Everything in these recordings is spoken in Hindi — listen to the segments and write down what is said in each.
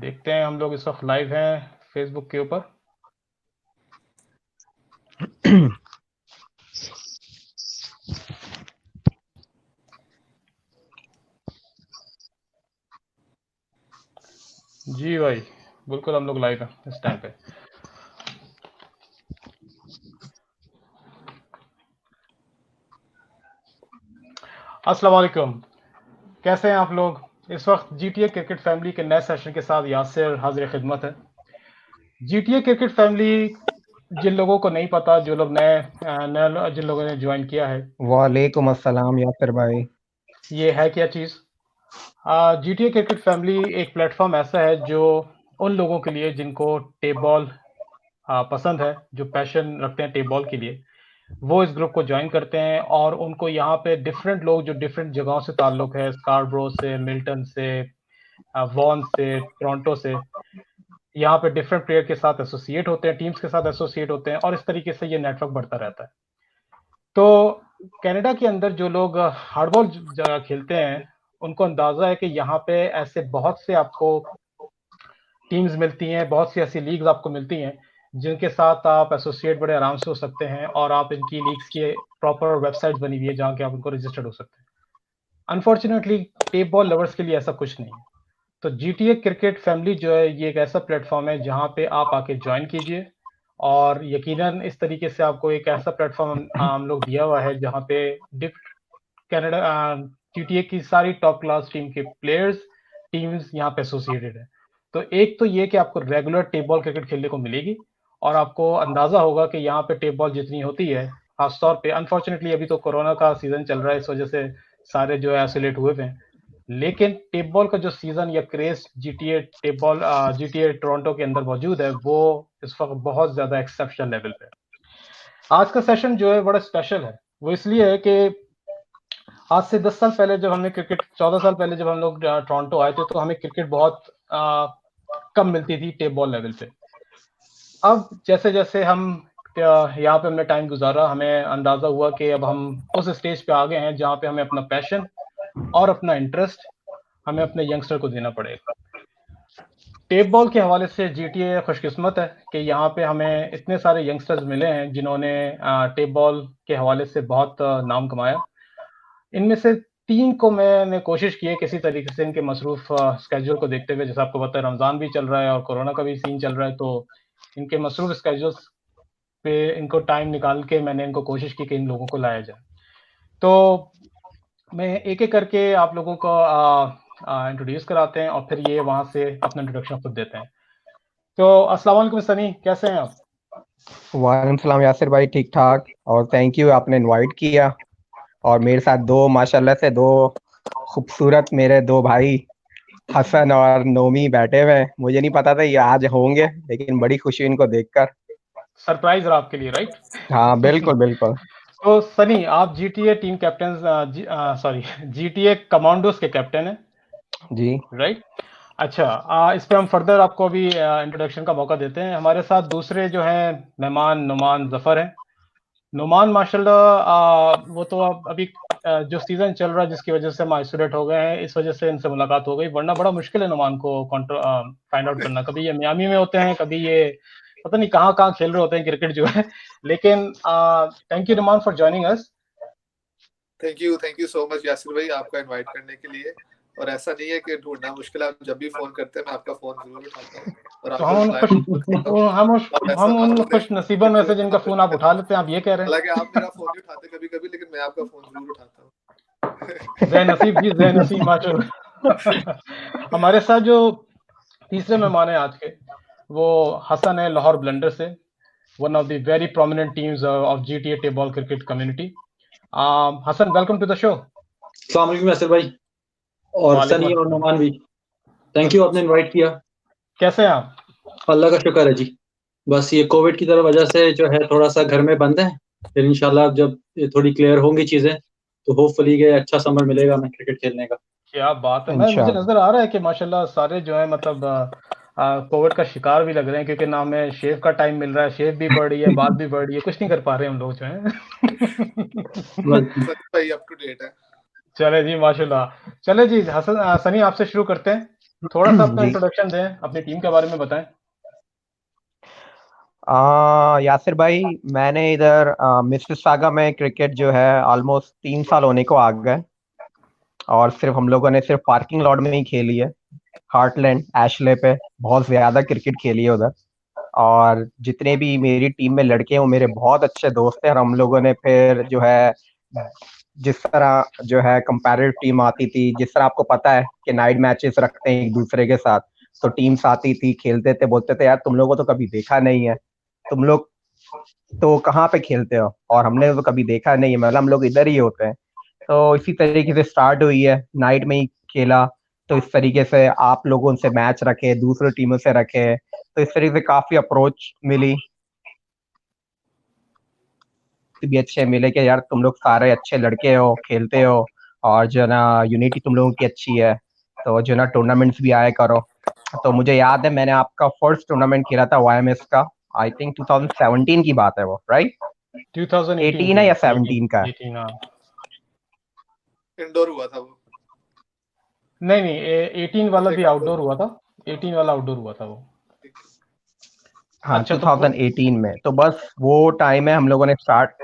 देखते हैं, हम लोग इस वक्त लाइव हैं फेसबुक के ऊपर। जी भाई, बिल्कुल हम लोग लाइव हैं इस टाइम पे। अस्सलाम वालेकुम, कैसे हैं आप लोग? इस वक्त जीटीए क्रिकेट फैमिली के नए सेशन के साथ यासिर हाजिर खिदमत है। जीटीए क्रिकेट फैमिली, जिन लोगों को नहीं पता, जो लोग जिन लोगों ने ज्वाइन किया है, वालेकुम अस्सलाम यासिर भाई। ये है क्या चीज़? जीटीए क्रिकेट फैमिली एक प्लेटफॉर्म ऐसा है जो उन लोगों के लिए जिनको टेप बॉल पसंद है, जो पैशन रखते हैं टेप बॉल के लिए, वो इस ग्रुप को ज्वाइन करते हैं। और उनको यहाँ पे डिफरेंट लोग जो डिफरेंट जगहों से ताल्लुक है, स्कारब्रो से, मिल्टन से, वॉन से, टोरंटो से, यहाँ पे डिफरेंट प्लेयर के साथ एसोसिएट होते हैं, टीम्स के साथ एसोसिएट होते हैं, और इस तरीके से ये नेटवर्क बढ़ता रहता है। तो कनाडा के अंदर जो लोग हार्डबॉल खेलते हैं, उनको अंदाजा है कि यहाँ पे ऐसे बहुत से आपको टीम्स मिलती हैं, बहुत सी ऐसी लीग्स आपको मिलती हैं जिनके साथ आप एसोसिएट बड़े आराम से हो सकते हैं, और आप इनकी लीग्स की प्रॉपर वेबसाइट्स बनी हुई है जहाँ के आप उनको रजिस्टर्ड हो सकते हैं। अनफॉर्चुनेटली टेप बॉल लवर्स के लिए ऐसा कुछ नहीं है। तो जीटीए क्रिकेट फैमिली जो है, ये एक ऐसा प्लेटफॉर्म है जहाँ पे आप आके ज्वाइन कीजिए, और यकीनन इस तरीके से आपको एक ऐसा प्लेटफॉर्म हम लोग दिया हुआ है जहाँ पे कनाडा जीटीए की सारी टॉप क्लास टीम के प्लेयर्स, टीम्स यहाँ पे एसोसिएटेड है। तो एक तो ये कि आपको रेगुलर टेप बॉल क्रिकेट खेलने को मिलेगी, और आपको अंदाजा होगा कि यहाँ पे टेप बॉल जितनी होती है, खासतौर पे अनफॉर्चुनेटली अभी तो कोरोना का सीजन चल रहा है, इस वजह से सारे जो है आइसोलेट हुए हैं। लेकिन टेप बॉल का जो सीजन या craze GTA tape ball GTA Toronto के अंदर मौजूद है, वो इस वक्त बहुत ज्यादा एक्सेप्शनल लेवल पे है। आज का सेशन जो है बड़ा स्पेशल है। वो इसलिए है कि आज से 10 साल पहले जब हमने क्रिकेट 14 साल पहले जब हम लोग टोरंटो आए थे, तो हमें क्रिकेट बहुत कम मिलती थी टेप बॉल लेवल पे। अब जैसे जैसे हम यहाँ पे हमने टाइम गुजारा, हमें अंदाजा हुआ कि अब हम उस स्टेज पे आ गए हैं जहाँ पे हमें अपना पैशन और अपना इंटरेस्ट हमें अपने यंगस्टर को देना पड़ेगा। टेप बॉल के हवाले से जीटीए खुशकिस्मत है कि यहाँ पे हमें इतने सारे यंगस्टर्स मिले हैं जिन्होंने टेप बॉल के हवाले से बहुत नाम कमाया। इनमें से 3 को मैंने कोशिश की है किसी तरीके से इनके मसरूफ स्केड्यूल को देखते हुए, जैसे आपको पता है रमज़ान भी चल रहा है और कोरोना का भी सीन चल रहा है, तो इनके मसरूफ स्केड्यूल्स पे इनको टाइम निकाल के मैंने इनको कोशिश की कि इन लोगों को लाया जाए। तो मैं एक-एक करके आप लोगों को इंट्रोड्यूस कराते हैं, और फिर ये वहाँ से अपना इंट्रोडक्शन खुद देते हैं। तो अस्सलाम वालेकुम सनी, कैसे हैं आप? वालेकुम सलाम यासिर भाई, ठीक ठाक। और थैंक यू, आपने इनवाइट किया। और मेरे साथ दो माशाल्लाह से दो खूबसूरत मेरे दो भाई हसन और नोमी बैठे हुए हैं। मुझे नहीं पता था ये आज होंगे, लेकिन बड़ी खुशी इनको देखकर। सरप्राइज़ रहा आपके लिए, राइट? हाँ बिल्कुल बिल्कुल। तो सनी, आप GTA team captain sorry GTA commandos के कैप्टन हैं, जी। राइट? अच्छा, इस पे हम फर्दर आपको अभी इंट्रोडक्शन का मौका देते हैं। हमारे साथ दूसरे जो हैं मेहमान नुमान ज़फ़र हैं। नुमान माशाल्लाह, वो तो अब अभी जो सीज़न चल रहा है जिसकी वजह से हम आइसोलेट हो गए हैं, इस वजह से इनसे मुलाकात हो गई, वरना बड़ा मुश्किल है नुमान को फाइंड आउट करना। कभी ये मियामी में होते हैं, कभी ये पता नहीं कहाँ-कहाँ खेल रहे होते हैं क्रिकेट जो है। लेकिन thank you Numan for joining us. Thank you so much Yasir भाई, आपका इनवाइट करने के लिए। और ऐसा नहीं है कि ढूंढना मुश्किल है, आप जब भी फोन करते हैं मैं आपका फोन जरूर उठाता हूँ और तो आपको रिप्लाई जरूर करता हूँ। आप ऐसा हम ना उन बोले खुश नसीबों में कि से जिनका फ़ोन आप उठा लेते हैं, आप ये कह रहे हैं? हालांकि आप मेरा फोन नहीं उठाते कभी कभी, लेकिन मैं आपका फोन जरूर उठाता हूँ। ज़ै नसीब जी, ज़ै नसीब माशाल्लाह। हमारे साथ जो तीसरे मेहमान हैं आज के, वो हसन है लाहौर ब्लंडर से, one of the very prominent teams of GTA table cricket community. Hasan, welcome to the show. अस्सलाम वालेकुम यासिर भाई, और वालेकुम सनी और अस्सलाम। नुमान भी। थैंक यू, आपने इनवाइट किया। कैसे हैं आप? अल्लाह का शुक्र है जी। बस ये कोविड की तरह वजह से जो है थोड़ा सा घर में बंद है, फिर इंशाल्लाह जब ये थोड़ी क्लियर होंगी चीजें तो होपफुली के अच्छा समर मिलेगा हमें क्रिकेट खेलने का। क्या बात है! मुझे इंशाल्लाह। नज़र आ रहा है कि माशाल्लाह सारे जो है मतलब कोविड का शिकार भी लग रहे हैं, क्योंकि ना हमें शेव का टाइम मिल रहा है, शेव भी बढ़ रही है, बात भी बढ़ रही है, कुछ नहीं कर पा रहे हम लोग जो हैं। बस सच भाई अप टू डेट है। चले जी माशाल्लाह। चले जी हसन, सनी आपसे शुरू करते हैं। थोड़ा सा अपना जी इंट्रोडक्शन दें, अपनी टीम के बारे में बताएं। यासिर भाई, मैंने इधर मिसिसागा में क्रिकेट जो है ऑलमोस्ट 3 साल होने को आ गए, और सिर्फ हम लोगों ने सिर्फ पार्किंग लॉट में ही खेली है। हार्टलैंड एशले पे बहुत ज्यादा क्रिकेट खेली है उधर। और जितने भी मेरी टीम में लड़के हैं वो मेरे बहुत अच्छे दोस्त हैं, और हम लोगों ने फिर जो है जिस तरह जो है कंपैरेटिव टीम आती थी, जिस तरह आपको पता है कि नाइट मैचेस रखते हैं एक दूसरे के साथ, तो टीम्स आती थी, खेलते थे, बोलते थे यार तुम लोगों को तो कभी देखा नहीं है, तुम लोग तो कहाँ पे खेलते हो, और हमने तो कभी देखा नहीं है, मतलब हम लोग इधर ही होते हैं। तो इसी तरीके से स्टार्ट हुई है, नाइट में ही खेला। तो इस तरीके से आप लोगों से मैच रखे, दूसरी टीमों से रखे, तो इस तरीके से काफी अप्रोच मिली, भी अच्छे मिले कि यार तुम लोग सारे अच्छे लड़के हो, खेलते हो, और जो है ना यूनिटी तुम लोगों की अच्छी है, तो जो है ना टूर्नामेंट्स भी आया करो। तो मुझे याद है मैंने आपका फर्स्ट टूर्नामेंट खेला था वाईएमएस का, आई थिंक 2017 की बात है वो, राइट? 2018 18 की, है या 18 17 का है? 18 हाँ। इंडोर हुआ था वो। नहीं नहीं, 18 वाला अच्छा, भी एक आउटडोर हुआ था। 18 वाला आउटडोर हुआ था वो। हाँ अच्छा, तो 2018 में, तो बस वो टाइम है हम लोगों ने स्टार्ट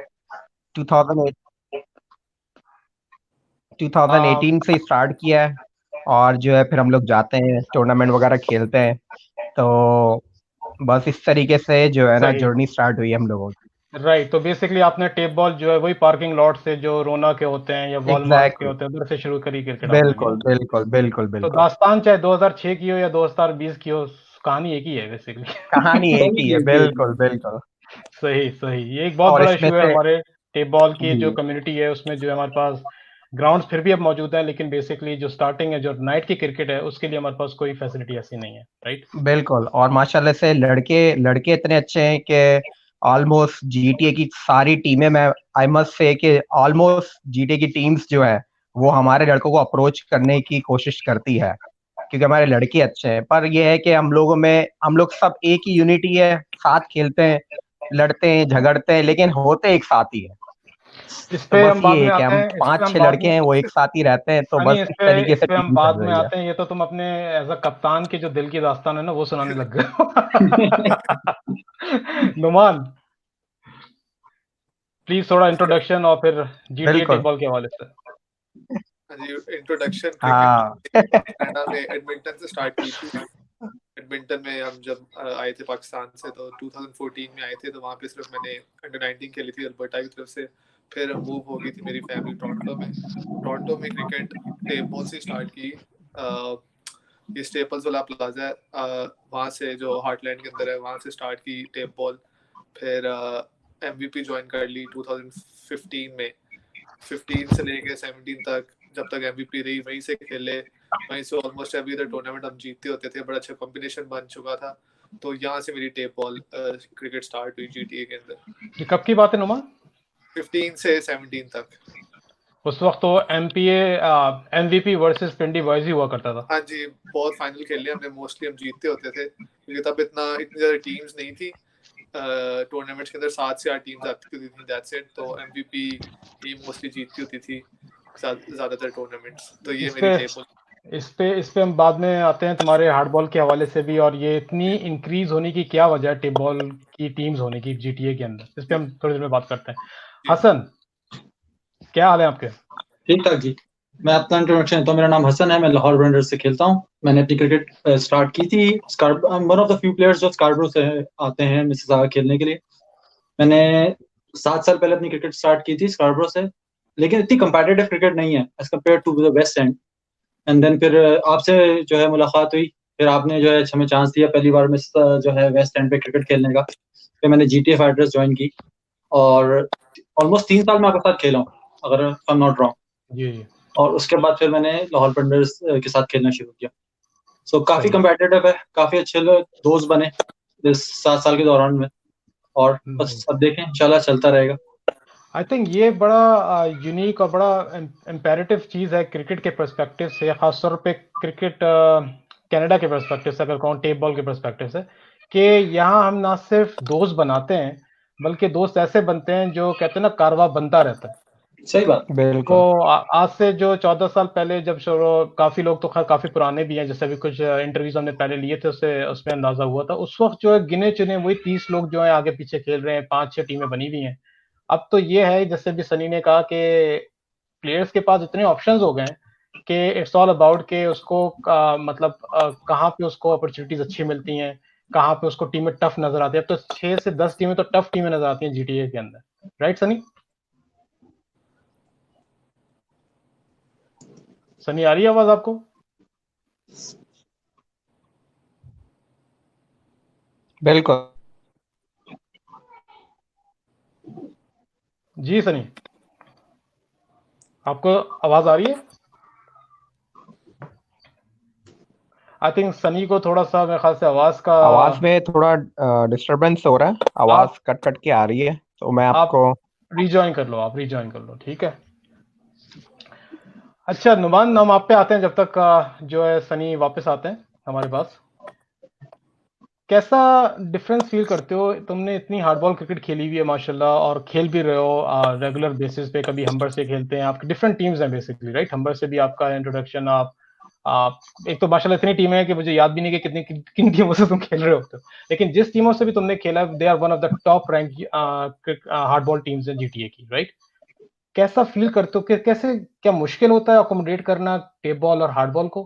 2008 आ, 2018 से स्टार्ट किया है। और जो है फिर हम लोग जाते हैं टूर्नामेंट वगैरह खेलते हैं। तो बस इस तरीके से जो है ना सही, जर्नी स्टार्ट हुई है हम लोगों की। राइट। तो बेसिकली आपने टेप बॉल जो है वही पार्किंग लॉट से, जो रोना के होते हैं या वॉलमार्ट के एग्जैक्टली, होते हैं, उधर से शुरू करी क्रिकेट आपने भी बिल्कुल ना। बिल्कुल बिल्कुल तो बिल्कुल। दास्तान चाहे 2006 की हो या 2020 की हो, कहानी एक ही है बेसिकली। कहानी एक ही है, सही जी जी। बिल्कुल बिल्कुल। सही सही, ये एक बहुत और बड़ा इसमें इशू है से हमारे टेप बॉल की जो जी कम्युनिटी है उसमें, जो है हमारे पास ग्राउंड्स फिर भी अब मौजूद है, लेकिन बेसिकली जो स्टार्टिंग है, जो नाइट की क्रिकेट है, उसके लिए हमारे पास कोई फैसिलिटी ऐसी नहीं है, राइट। बिल्कुल। और माशाल्लाह से लड़के लड़के इतने अच्छे हैं कि ऑलमोस्ट जीटीए की सारी टीमें, मैं आई मस्ट से कि ऑलमोस्ट जीटीए की टीम्स जो है वो हमारे लड़कों को अप्रोच करने की कोशिश करती है, क्योंकि हमारे लड़के अच्छे हैं। पर यह है कि हम लोगों में, हम लोग सब एक ही यूनिटी है, साथ खेलते हैं, लड़ते हैं, झगड़ते हैं, लेकिन होते एक साथ ही है। इस तो पे बस हम बाद ये में है कि आते हम हैं, इस पे पांच हम छह बाद लड़के में, हैं, वो एक साथ ही रहते हैं, तो नहीं, बस इस तरीके इस से पे हम टीम बाद चल में रही है। आते हैं। ये तो तुम अपने एज अ कप्तान की जो दिल की दास्तान है ना, वो सुनाने लग गए हो। नुमान, प्लीज थोड़ा इसका इंट्रोडक्शन और फिर जीटीए टेप बिल्कुल। बॉल के हवाले से। हाँ जी, इंट्रोडक्शन क्रिकेट हाँ कनाडा में एडमिंटन से स्टार्ट की थी। एडमिंटन में हम जब आए थे पाकिस्तान से, तो 2014 में आए थे, तो वहाँ पे सिर्फ मैंने अंडर 19 खेली थी अल्बर्टा की तरफ से। फिर मूव हो गई थी मेरी फैमिली टोरंटो में। टोरंटो में क्रिकेट टेप बॉल से स्टार्ट की। ये स्टेपल्स वाला प्लाजा है, वहाँ से जो हार्टलैंड के अंदर है, वहाँ से स्टार्ट की टेप बॉल। फिर एमवीपी ज्वाइन कर ली 2015 में। 15 से लेके 17 तक, जब तक एमवीपी रही वहीं से खेले। वहीं से ऑलमोस्ट एवरी ईयर टूर्नामेंट हम जीतते होते थे, बड़ा अच्छा कॉम्बिनेशन बन चुका था। तो यहाँ से मेरी टेप बॉल क्रिकेट स्टार्ट हुई जीटीए के अंदर। ये कब की बात है नुमान? 15 से 17 तक। उस वक्त तो एमपीए एमवीपी वर्सेस पिंडी बॉयज ही हुआ करता था। हाँ जी, बहुत फाइनल खेले हमने, मोस्टली हम जीतते होते थे, क्योंकि तब इतनी ज्यादा टीम्स नहीं थी। टूर्नामेंट्स के अंदर 7 से 8 टीम्स आती होती थी, दैट्स इट। तो एमवीपी ही मोस्टली जीतती होती थी ज्यादातर टूर्नामेंट्स। तो ये इस मेरी पे टेबल। इस पे हम बाद में आते हैं तुम्हारे हार्ड बॉल के हवाले से भी, और ये इतनी इंक्रीज होने की क्या वजह है टेप बॉल की टीम्स होने की जीटीए के अंदर, इस पे हम थोड़ी देर में बात करते हैं। जी हसन, क्या हाल है आपके? ठीक ठाक जी। मैं अपना इंट्रोडक्शन, तो मेरा नाम हसन है, मैं लाहौर ब्रेंडर्स से खेलता हूँ। मैंने अपनी क्रिकेट स्टार्ट की थी one of the few players जो स्कार्बरो से आते हैं मिसिसागा खेलने के लिए। मैंने 7 साल पहले अपनी क्रिकेट स्टार्ट की थी स्कार्बरो से, लेकिन इतनी कंपेटिटिव क्रिकेट नहीं है as compare to the west end. And then फिर आपसे जो है मुलाकात हुई, फिर आपने जो है हमें चांस दिया पहली बार में जो है वेस्ट एंड पे क्रिकेट खेलने का। फिर मैंने जीटीए फाइटर्स ज्वाइन की, और ऑलमोस्ट 3 साल में आपके साथ खेला हूँ, अगर आई एम नॉट रॉन्ग। जी जी, और उसके बाद फिर मैंने लाहौर ब्रेंडर्स के साथ खेलना शुरू किया। सो काफी सही। कंपेटिटिव है, काफी अच्छे दोस्त बने इस 7 साल के दौरान में। और बस अब देखें, इंशाल्लाह चलता रहेगा। आई थिंक ये बड़ा यूनिक और बड़ा इम्पेरेटिव चीज़ है क्रिकेट के पर्सपेक्टिव से, खासतौर पे क्रिकेट कनाडा के पर्सपेक्टिव से, अगर कहूँ टेप बॉल के पर्सपेक्टिव से, कि यहाँ हम ना सिर्फ दोस्त बनाते हैं, बल्कि दोस्त ऐसे बनते हैं जो कहते हैं ना, कारवां बनता रहता है। सही बात। तो बिल्कुल आज से जो 14 साल पहले जब काफ़ी लोग तो खैर काफ़ी पुराने भी हैं, जैसे अभी कुछ इंटरव्यूज़ हमने पहले लिए थे उससे उसमें अंदाज़ा हुआ था। उस वक़्त जो है गिने-चुने वही 30 लोग जो हैं आगे-पीछे खेल रहे हैं, 5-6 टीमें बनी हुई हैं। अब तो ये है जैसे अभी सनी ने कहा कि प्लेयर्स के पास इतने ऑप्शंस हो गए हैं कि इट्स ऑल अबाउट कि उसको मतलब कहाँ पे उसको अपॉर्चुनिटीज़ अच्छी मिलती हैं, कहाँ पे उसको टीमें टफ नज़र आती हैं। अब तो 6 से 10 टीमें तो टफ टीमें नज़र आती हैं जीटीए के अंदर। राइट सनी? सनी आ रही है आवाज़ आपको? बिल्कुल जी सनी, आपको आवाज़ आ रही है? आई थिंक सनी को थोड़ा-सा मेरे ख़्याल से आवाज में थोड़ा डिस्टरबेंस हो रहा है, आवाज आप कट के आ रही है, तो मैं आप आपको रिजॉइन कर लो, आप रिजॉइन कर लो, ठीक है? अच्छा नुमान, हम आप पे आते हैं जब तक जो है सनी वापस आते हैं हमारे पास। कैसा डिफरेंस फील करते हो? तुमने इतनी हार्डबॉल क्रिकेट खेली हुई है माशाल्लाह और खेल भी रहे हो रेगुलर बेसिस पे, कभी हम्बर से खेलते हैं, आपके डिफरेंट टीम्स हैं बेसिकली राइट? हम्बर से भी आपका इंट्रोडक्शन आप एक तो माशाल्लाह इतनी टीमें हैं कि मुझे याद भी नहीं कि कितनी किन टीमों से तुम खेल रहे होते हो। लेकिन जिस टीमों से भी तुमने खेला they are one of the top rank hardball teams हैं जीटीए की, राइट? कैसा फील करते हो कि कैसे क्या मुश्किल होता है अकोमोडेट करना टेप बॉल और हार्ड बॉल को?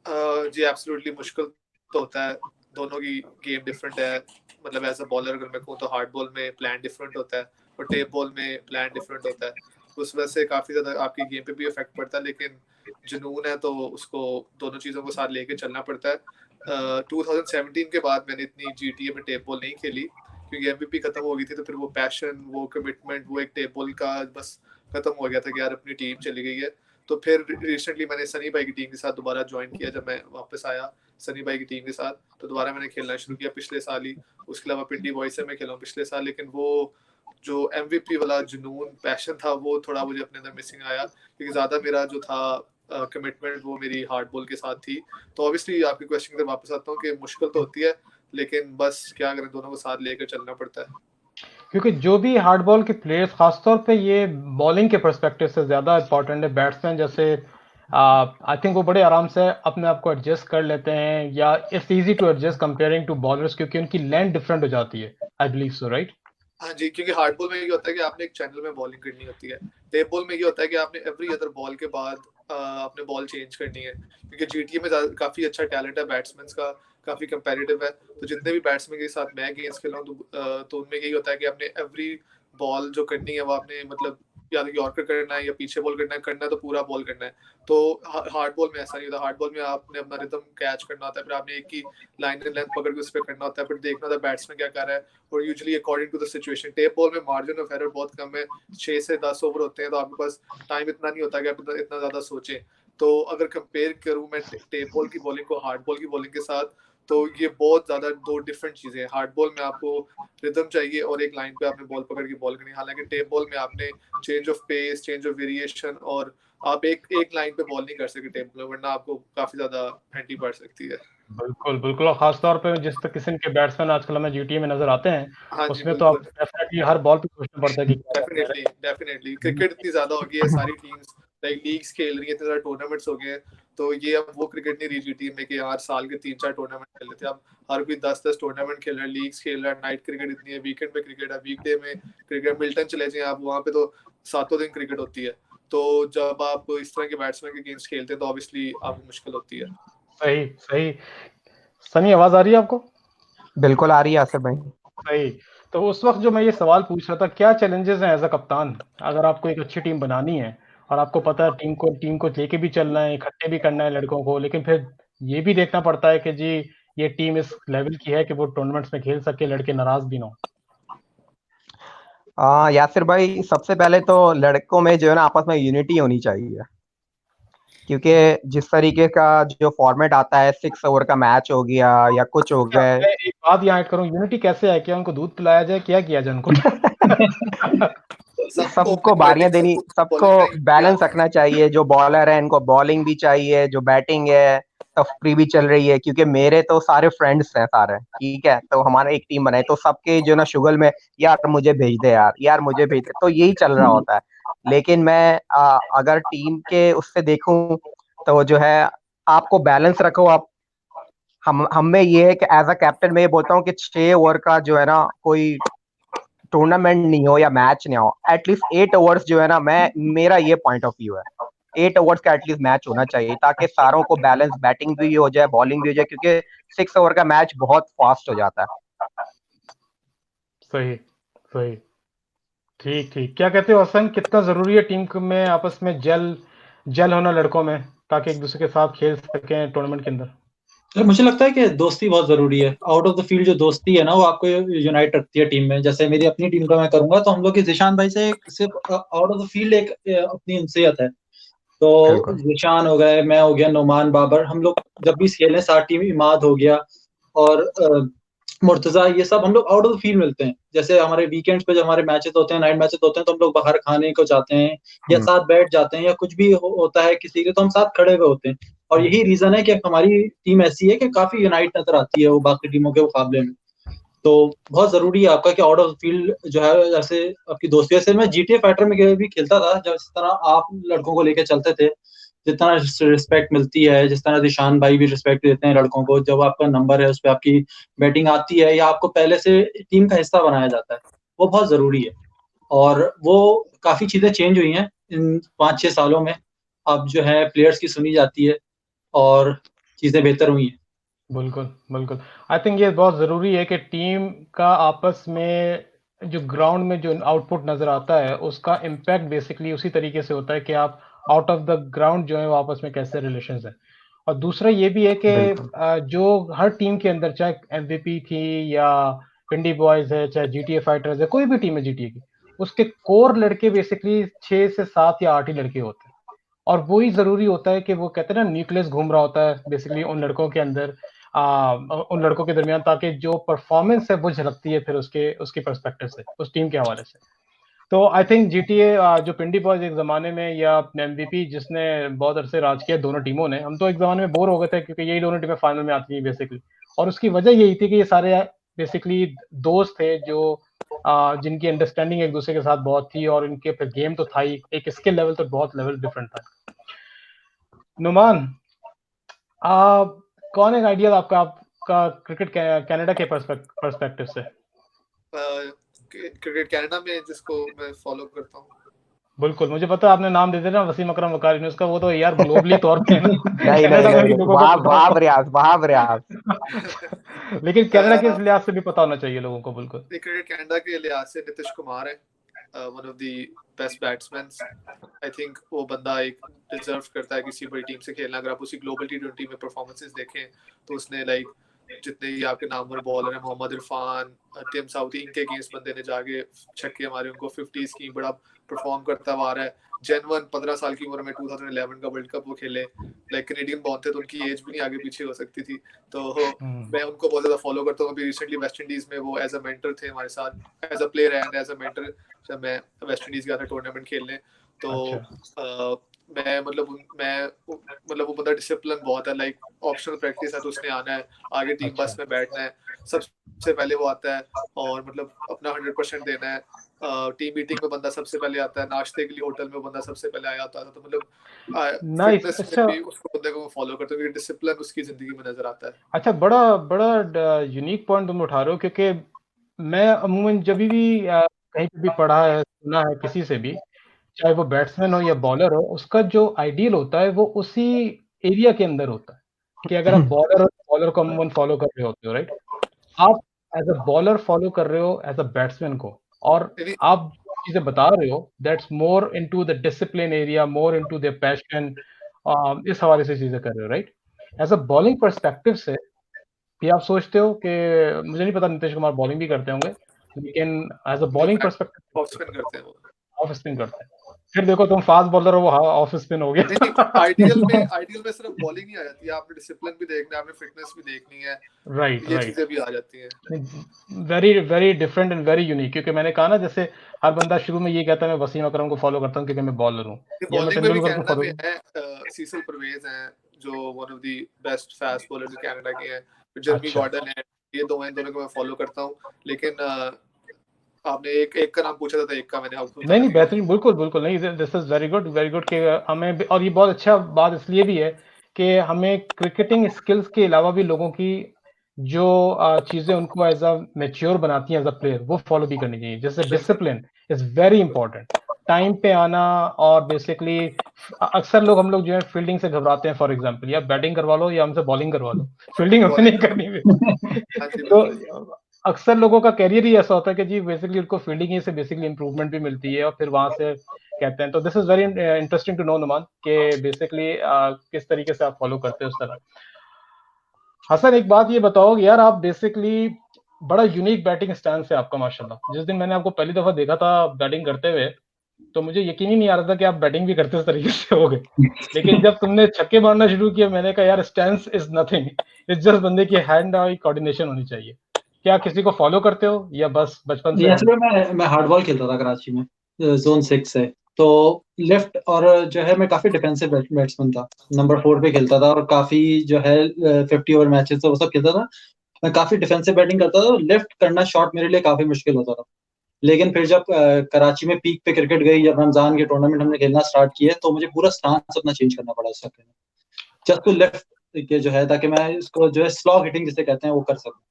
जी एब्सोल्युटली मुश्किल तो होता है, दोनों की गेम डिफरेंट है। मतलब एज अ बॉलर अगर मैं कहूँ तो हार्ड बॉल में प्लान डिफरेंट होता है और टेप बॉल में प्लान डिफरेंट होता है। उस वजह से काफ़ी ज़्यादा आपकी गेम पे भी इफेक्ट पड़ता है, लेकिन जुनून है तो उसको दोनों चीज़ों को साथ लेके चलना पड़ता है। 2017 के बाद मैंने इतनी जीटीए में टेप बॉल नहीं खेली क्योंकि एमवीपी खत्म हो गई थी, तो फिर वो पैशन, वो कमिटमेंट, वो एक टेप बॉल का बस खत्म हो गया था कि यार अपनी टीम चली गई है। तो फिर रिसेंटली मैंने सनी भाई की टीम के साथ दोबारा ज्वाइन किया। जब मैं वापस आया सनी भाई की टीम के साथ तो दोबारा मैंने खेलना शुरू किया पिछले साल ही। उसके अलावा पिंडी बॉयज से मैं खेला हूँ पिछले साल, लेकिन वो जो एमवीपी वाला जुनून पैशन था वो थोड़ा मुझे अपने अंदर मिसिंग आया क्योंकि ज़्यादा मेरा जो था कमिटमेंट वो मेरी हार्ड बॉल के साथ थी। तो ऑब्वियसली आपके क्वेश्चन पे वापस आता हूँ कि मुश्किल तो होती है, लेकिन बस क्या करें, दोनों को साथ लेकर चलना पड़ता है। क्योंकि जो भी हार्ड बॉल के प्लेयर्स खासतौर पे ये बॉलिंग के पर्सपेक्टिव से ज़्यादा इंपॉर्टेंट है, बैट्समैन जैसे आई थिंक वो बड़े आराम से अपने आप को एडजस्ट कर लेते हैं या it's easy to adjust comparing to bowlers क्योंकि उनकी लेंथ डिफरेंट हो जाती है। I believe so right? हाँ जी, क्योंकि हार्ड बॉल में ये होता है कि आपने एक चैनल में बॉलिंग करनी होती है। टेप बॉल में ये होता है कि आपने एवरी अदर बॉल के बाद आपने बॉल चेंज करनी है। क्योंकि जीटीए में काफ़ी अच्छा टैलेंट है बैट्समैन का, काफ़ी कंपेटिटिव है। तो जितने भी बैट्समैन के साथ मैं गेम्स खेला हूँ तो उनमें यही होता है कि आपने एवरी बॉल जो करनी है वो आपने मतलब या तो यॉर्कर करना है या पीछे बॉल करना है तो पूरा बॉल करना है। तो हार्ड बॉल में ऐसा नहीं होता। हार्ड बॉल में आपने अपना रिदम कैच करना होता है, फिर आपने एक ही लाइन एंड लेंथ पकड़ के उस पर करना होता है, फिर देखना होता है बैट्समैन क्या कर रहा है और usually according to the situation. Tape ball में मार्जिन ऑफ एरर बहुत कम है, 6 से 10 ओवर होते हैं, तो आपके पास टाइम इतना नहीं होता कि आप इतना ज़्यादा सोचें। तो अगर कंपेयर करूँ मैं टेप बॉल की बॉलिंग को हार्ड बॉल की बॉलिंग के साथ, तो ये बहुत ज़्यादा दो डिफरेंट चीज़ें हैं। हार्ड बॉल में आपको रिदम चाहिए और एक लाइन पे आपने बॉल पकड़ के बॉल करनी है, हालांकि टेप बॉल में आपने change of pace, change of variation और आप एक लाइन पे बॉल नहीं कर सकते टेप बॉल में, वरना आपको काफ़ी ज़्यादा हैंडी पड़ सकती है। बिल्कुल, बिल्कुल और ख़ास तौर पे जिस किस्म के बैट्समैन आजकल हमें जीटीए में नज़र आते हैं, हाँ जी, उसमें तो बिल्कुल। आपको डेफिनेटली हर बॉल पे सोचना पड़ता है कि क्या करना है, डेफिनेटली क्रिकेट इतनी ज्यादा हो गई है, सारी टीम्स लाइक लीग्स खेल रही है, इतने सारे टूर्नामेंट्स हो गए हैं। तो ये अब वो क्रिकेट नहीं रही जीटी में कि यार साल के 3-4 टूर्नामेंट खेल लेते हैं। अब हर कोई 10-10 टूर्नामेंट खेल रहा है, लीग्स खेल रहा है, नाइट क्रिकेट इतनी है, वीकेंड पे क्रिकेट है, वीकडे में क्रिकेट। मिल्टन चले जाएं आप, वहाँ पे तो सातों दिन क्रिकेट होती है। तो जब आप इस तरह के बैट्समैन के अगेंस्ट खेलते हैं तो ऑब्वियसली आपको मुश्किल होती है। सही, सही। सनी आवाज़ आ रही है आपको? बिल्कुल आ रही है आसिफ भाई। सही। तो उस वक़्त जो मैं ये सवाल पूछ रहा था, क्या चैलेंजेज़ हैं एज़ अ कप्तान? अगर आपको एक अच्छी टीम बनानी है और आपको पता है टीम को लेके भी चलना है, इकट्ठे भी करना है लड़कों को, लेकिन फिर ये भी देखना पड़ता है कि जी, ये टीम इस लेवल की है कि वो टूर्नामेंट्स में खेल सके, लड़के नाराज़ भी ना हों। यासिर भाई, सबसे पहले तो लड़कों में जो है ना आपस में यूनिटी होनी चाहिए, क्योंकि जिस तरीके का जो फॉर्मेट आता है 6 ओवर का मैच हो गया या कुछ हो अच्छा, गए। मैं एक बात यहाँ ऐड करूँ, यूनिटी कैसे है? क्या उनको दूध पिलाया जाए? क्या किया जाए उनको? सबको बारियां देनी, सबको बॉलिंग में बैलेंस रखना चाहिए। जो बॉलर है इनको बॉलिंग भी चाहिए, जो बैटिंग है तफरी भी चल रही है, क्योंकि मेरे तो सारे फ्रेंड्स हैं सारे, ठीक है, तो हमारा एक टीम बनाई, तो सबके जो ना शुगल में यार मुझे भेज दे, यार मुझे भेज दे, तो यही चल रहा होता है। लेकिन मैं अगर टीम के उससे देखूं तो जो है आपको बैलेंस रखो आप। हम में ये है कि एज अ कैप्टन मैं ये बोलता हूँ कि 6 ओवर का जो है ना कोई टूर्नामेंट नहीं हो या मैच नहीं हो, एटलीस्ट 8 ओवर्स जो है ना, मेरा ये पॉइंट ऑफ व्यू है, 8 ओवर्स का एटलीस्ट मैच होना चाहिए, ताकि सारों को बैलेंस, बैटिंग भी हो जाए, बॉलिंग भी हो जाए, क्योंकि 6 ओवर का मैच बहुत फास्ट हो जाता है। सही सही, ठीक ठीक। क्या कहते हो हसन, कितना जरूरी है टीम में आपस में जेल होना लड़कों में, ताकि एक दूसरे के साथ खेल सकें टूर्नामेंट के अंदर? तो मुझे लगता है कि दोस्ती बहुत जरूरी है। आउट ऑफ द फील्ड जो दोस्ती है ना, वो आपको यूनाइट रखती है टीम में। जैसे मेरी अपनी टीम का मैं करूंगा, तो हम लोग की जिशान भाई से सिर्फ आउट ऑफ द फील्ड एक अपनी इंसियत है। तो बिल्कुल जिशान हो गए, मैं हो गया, नोमान, बाबर, हम लोग जब भी खेलें साथ टीम, इमाद हो गया और मुर्तजा, ये सब हम लोग आउट ऑफ द फील्ड मिलते हैं। जैसे हमारे वीकेंड्स पे जब हमारे मैचेस होते हैं, नाइट मैचेस होते हैं, तो हम लोग बाहर खाने को जाते हैं या साथ बैठ जाते हैं, या कुछ भी होता है किसी के, तो हम साथ खड़े हुए होते हैं। और यही रीजन है कि हमारी टीम ऐसी है कि काफी यूनाइट नजर आती है वो बाकी टीमों के मुकाबले में। तो बहुत जरूरी है आपका कि आउट ऑफ फील्ड जो है, जैसे आपकी दोस्ती, जैसे मैं जीटीए फाइटर में भी खेलता था, जिस तरह आप लड़कों को लेकर चलते थे, जितना रिस्पेक्ट मिलती है, जिस तरह दिशान भाई भी रिस्पेक्ट देते हैं लड़कों को, जब आपका नंबर है उस पर आपकी बैटिंग आती है या आपको पहले से टीम का हिस्सा बनाया जाता है, वो बहुत जरूरी है। और वो काफी चीजें चेंज हुई हैं इन 5-6 सालों में। अब जो है प्लेयर्स की सुनी जाती है और चीजें बेहतर हुई हैं। बिल्कुल बिल्कुल। आई थिंक ये बहुत ज़रूरी है कि टीम का आपस में जो ग्राउंड में जो आउटपुट नज़र आता है, उसका इम्पैक्ट बेसिकली उसी तरीके से होता है कि आप आउट ऑफ द ग्राउंड जो है वो आपस में कैसे रिलेशंस हैं। और दूसरा ये भी है कि बिल्कुल जो हर टीम के अंदर, चाहे एमवीपी थी या पिंडी बॉयज है, चाहे जीटीए फाइटर्स है, कोई भी टीम है जीटीए की, उसके कोर लड़के बेसिकली 6 से 7 या 8 ही लड़के होते हैं। और वही ज़रूरी होता है कि वो कहते हैं ना, न्यूक्लियस घूम रहा होता है बेसिकली उन लड़कों के अंदर, उन लड़कों के दरमियान, ताकि जो परफॉर्मेंस है वो झलकती है फिर उसके उसके पर्सपेक्टिव से, उस टीम के हवाले से। तो आई थिंक जीटीए जो पिंडी बॉयज एक ज़माने में, या एमवीपी जिसने बहुत अरसे राज किया दोनों टीमों ने, हम तो एक ज़माने में बोर हो गए थे क्योंकि यही दोनों टीमें फाइनल में आती थी बेसिकली। और उसकी वजह यही थी कि ये सारे बेसिकली दोस्त थे जो जिनकी अंडरस्टैंडिंग एक दूसरे के साथ बहुत थी, और इनके फिर गेम तो था ही, एक स्किल लेवल तो बहुत लेवल डिफरेंट था। नुमान, कौन एक आइडिया आपका क्रिकेट कनाडा के पर्सपेक्टिव से? क्रिकेट कनाडा में जिसको मैं फॉलो करता हूँ, बिल्कुल, मुझे पता है, आपने नाम दे दिया ना वसीम अकरम वकारी ने, उसका वो तो यार ग्लोबली तौर पे ना नहीं नहीं कनाडा में भी नहीं, लोगों को पता वाह होगा। रियाज, वाह रियाज। लेकिन कनाडा के लिहाज से भी पता होना चाहिए लोगों को। बिल्कुल, क्रिकेट कनाडा के लिहाज से नीतीश कुमार है one of the best batsman. I think वो बंदा एक डिजर्व करता है किसी बड़ी टीम से खेलना। अगर आप उसी ग्लोबल टी20 में परफॉर्मेंसेस देखें, तो उसने लाइक जितने ही आपके नामवर बॉलर हैं, मोहम्मद इरफान, टिम साउथी, इनके अगेंस्ट बंदे ने जाके छक्के मारे, उनको 50s की बड़ा परफॉर्म करता हुआ आ रहा है। जेनवन 15 साल की उम्र में 2011 का वर्ल्ड कप वो खेले। लाइक कैनेडियन बॉर्न थे, तो उनकी एज भी नहीं आगे पीछे हो सकती थी। तो मैं उनको बहुत ज्यादा फॉलो करता हूँ। अभी रिसेंटली वेस्ट इंडीज में वो एज अ मेंटर थे हमारे साथ, as a player and as a mentor, जब मैं वेस्ट इंडीज गया था टूर्नामेंट खेलने। तो मैं वो बंदा डिसिप्लिन बहुत है। लाइक ऑप्शनल प्रैक्टिस है तो उसने आना है, आगे टीम बस में बैठना है, सबसे पहले वो आता है और मतलब अपना 100% देना है। टीम मीटिंग में बंदा सबसे पहले आता है, नाश्ते के लिए होटल में बंदा सबसे पहले आया आता था। तो मतलब नाइस। फिटनेस अच्छा में भी उसको बंदे को फॉलो करते हुए डिसिप्लिन उसकी जिंदगी में नजर आता है। अच्छा, बड़ा यूनिक पॉइंट तुम उठा रहे हो, क्योंकि मैं अमूमन जब भी कहीं पे भी पढ़ा है, सुना है किसी से भी, चाहे वो बैट्समैन हो या बॉलर हो, उसका जो आइडियल होता है वो उसी एरिया के अंदर होता है। कि अगर आप बॉलर हो, बॉलर को अमूमन फॉलो कर रहे होते हो, राइट? आप एज अ बॉलर फॉलो कर रहे हो एज अ बैट्समैन को, और आप जो चीजें बता रहे हो that's more into the discipline area, more into the passion, इस हवाले से चीजें कर रहे हो, right? As a bowling perspective से भी आप सोचते हो कि, मुझे नहीं पता नीतीश कुमार बॉलिंग भी करते होंगे, लेकिन as a bowling perspective of spin करते हैं वो। ऑफ स्पिन करते हैं। फिर देखो तुम फास्ट बॉलर हो, वो ऑफ स्पिन हो गया। नहीं, आइडियल में सिर्फ बॉलिंग ही आ जाती है, आपने डिसिप्लिन भी देखना है, आपने फिटनेस भी देखनी है, राइट ये राइट। चीजें भी आ जाती हैं। Very very different and very unique, क्योंकि मैंने कहा ना, जैसे हर बंदा शुरू में ये कहता है मैं वसीम अकरम को फॉलो करता हूँ क्योंकि मैं बॉलर हूँ, या मैं बॉलिंग में भी तेंदुलकर को कनाडा फॉलो। में है सीसल परवेज हैं, जो one of the best fast bowlers Canada के हैं, फिर जर्मी अच्छा। गॉर्डन है, ये दो हैं, दोनों को मैं फॉलो करता हूँ। लेकिन आपने एक का नाम पूछा था, तो एक का मैंने आपको नहीं बेहतरीन, बिल्कुल बिल्कुल नहीं, दिस इज वेरी गुड कि हमें, और ये बहुत अच्छा बात इसलिए भी है कि हमें क्रिकेटिंग स्किल्स के अलावा भी लोगों की जो चीजें उनको एज अ मैच्योर बनाती हैं एज अ प्लेयर, वो फॉलो भी करनी चाहिए। जैसे discipline is very important, time पे आना, और बेसिकली अक्सर हम लोग जो है फील्डिंग से घबराते हैं। फॉर एग्जांपल, या बैटिंग करवा लो या हमसे बॉलिंग करवा लो, फील्डिंग हमें नहीं करनी है। हाँ जी, तो बिल्कुल। अक्सर लोगों का करियर ही ऐसा होता है कि जी बेसिकली उनको फील्डिंग ही से बेसिकली इंप्रूवमेंट भी मिलती है, और फिर वहां से कहते हैं। तो this is very interesting to know Numan कि बेसिकली किस तरीके से आप फॉलो करते हो उस तरह। हसन, एक बात ये बताओ यार, आप बेसिकली बड़ा यूनिक बैटिंग स्टांस है आपका माशाल्लाह। जिस दिन मैंने आपको पहली दफा देखा था बैटिंग करते हुए, तो मुझे यकीन ही नहीं आ रहा था कि आप बैटिंग भी करते इस तरीके से हो गए। लेकिन जब तुमने छक्के मारना शुरू किया, मैंने कहा यार stance is nothing, it's just बंदे की हैंड आई कोऑर्डिनेशन होनी चाहिए। क्या किसी को फॉलो करते हो या बस बचपन से? असल में मैं हार्ड बॉल खेलता था कराची में, जोन 6 से। तो लेफ्ट और जो है मैं काफी डिफेंसिव बैट्समैन था, नंबर 4 पे खेलता था, और काफी जो है 50 ओवर मैचेस तो वो सब खेलता था। मैं काफी डिफेंसिव बैटिंग करता था, लेफ्ट करना शॉट मेरे लिए काफी मुश्किल होता था। लेकिन फिर जब कराची में पीक पे क्रिकेट गई, जब रमजान के टूर्नामेंट हमने खेलना स्टार्ट किए, तो मुझे पूरा स्टांस अपना चेंज करना पड़ा उस चक्कर में, जस्ट टू लेफ्ट के जो है, ताकि मैं इसको जो है स्लॉग हिटिंग जिसे कहते हैं वो कर सकूं।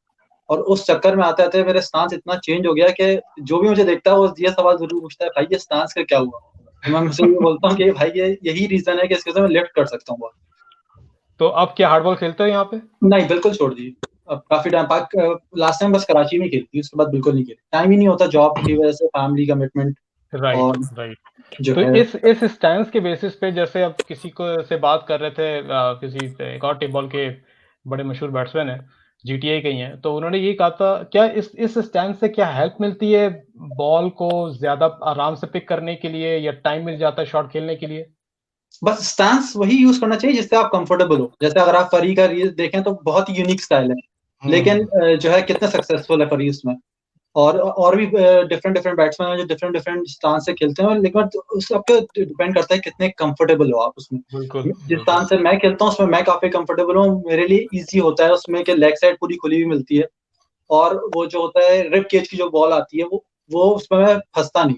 और उस चक्कर में आते आते मेरे स्टांस इतना चेंज हो गया कि जो भी मुझे देखता है वो ये सवाल जरूर पूछता है, भाई ये स्टांस का क्या हुआ? तो मैं मुझसे ये बोलता हूँ कि भाई ये यही रीजन है कि इसके मैं लेफ्ट कर सकता हूँ बॉल। तो अब क्या हार्ड बॉल खेलते हो यहाँ पे? नहीं, बिल्कुल छोड़ दी। अब काफी टाइम पाक, लास्ट टाइम बस कराची में खेली थी, उसके बाद बिल्कुल नहीं खेली, टाइम ही नहीं होता जॉब की वजह से, फैमिली कमिटमेंट राइट और राइट। जो तो है। इस स्टैंस के बेसिस पे, जैसे अब किसी को से बात कर रहे थे, किसी एक और टेप बॉल के बड़े मशहूर बैट्समैन है, जीटीए के ही हैं, तो उन्होंने ये कहा था, क्या इस स्टैंस से क्या हेल्प मिलती है बॉल को ज्यादा आराम से पिक करने के लिए, या टाइम मिल जाता है शॉट खेलने के लिए? बस स्टांस वही यूज करना चाहिए जिससे आप कंफर्टेबल हो। जैसे अगर आप फरी का रील देखें तो बहुत ही यूनिक स्टाइल है, लेकिन जो है कितना सक्सेसफुल है फरी उसमें। और भी डिफरेंट डिफरेंट बैट्समैन हैं जो डिफरेंट डिफरेंट स्टांस से खेलते हैं, लेकिन उस सब पे डिपेंड करता है कितने कंफर्टेबल हो आप उसमें। बिल्कुल जिस बिल्कुल। स्टांस से मैं खेलता हूँ उसमें मैं काफी कंफर्टेबल हूँ, मेरे लिए इजी होता है उसमें कि लेग साइड पूरी खुली हुई मिलती है, और वो जो होता है रिब केज की जो बॉल आती है वो उसमें मैं फंसता नहीं,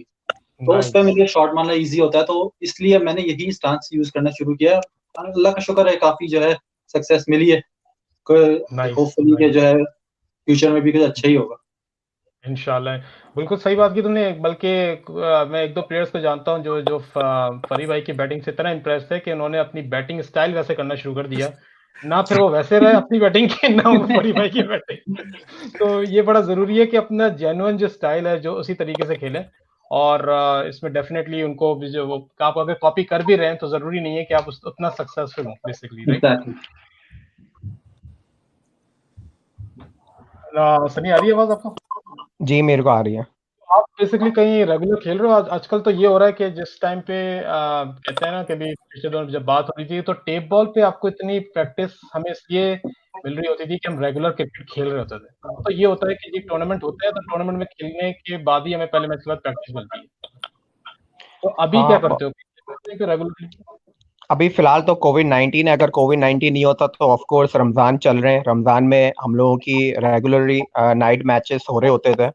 तो उस पर नाइस। मेरे लिए शॉट मारना इजी होता है। तो इसलिए मैंने यही स्टांस यूज करना शुरू किया। अल्लाह का शुक्र है, काफी जो है सक्सेस मिली है। नाइस होपफुली के जो नाइस। है फ्यूचर में भी कुछ अच्छा ही होगा। इंशाल्लाह। बिल्कुल सही बात की तुमने। बल्कि मैं एक दो प्लेयर्स को जानता हूँ जो जो फरी भाई की बैटिंग से इतना इम्प्रेस थे कि उन्होंने अपनी बैटिंग स्टाइल वैसे करना शुरू कर दिया, ना फिर वो वैसे रहे अपनी बैटिंग के, ना वो फरी भाई की बैटिंग। तो ये बड़ा जरूरी है कि अपना जेन्युइन जो स्टाइल है जो उसी तरीके से खेलें। और इसमें डेफिनेटली उनको भी जो वो, आप अगर कॉपी कर भी रहे हैं तो जरूरी नहीं है कि आप उतना सक्सेसफुल हो बेसिकली, राइट? एग्जैक्टली। सनी, आ रही है आवाज आपको? जी मेरे को आ रही है। आप बेसिकली कहीं रेगुलर खेल रहे हो? आजकल तो ये हो रहा है कि जिस टाइम पे कहते हैं ना कि अभी पिछले दिनों जब बात हो रही थी, तो टेप बॉल पे आपको इतनी प्रैक्टिस हमें इसलिए मिल रही होती थी कि हम रेगुलर क्रिकेट खेल रहे होते थे। तो ये होता है कि जी टूर्नामेंट होते हैं, तो टूर्नामेंट में खेलने के बाद ही हमें पहले मैच के बाद प्रैक्टिस मिलती है। तो अभी क्या हाँ, करते हो? रेगुलरली? अभी फिलहाल तो कोविड-19 है। अगर कोविड-19 नहीं होता तो ऑफ कोर्स रमजान चल रहे हैं। रमजान में हम लोगों की रेगुलरली नाइट मैचेस हो रहे होते थे।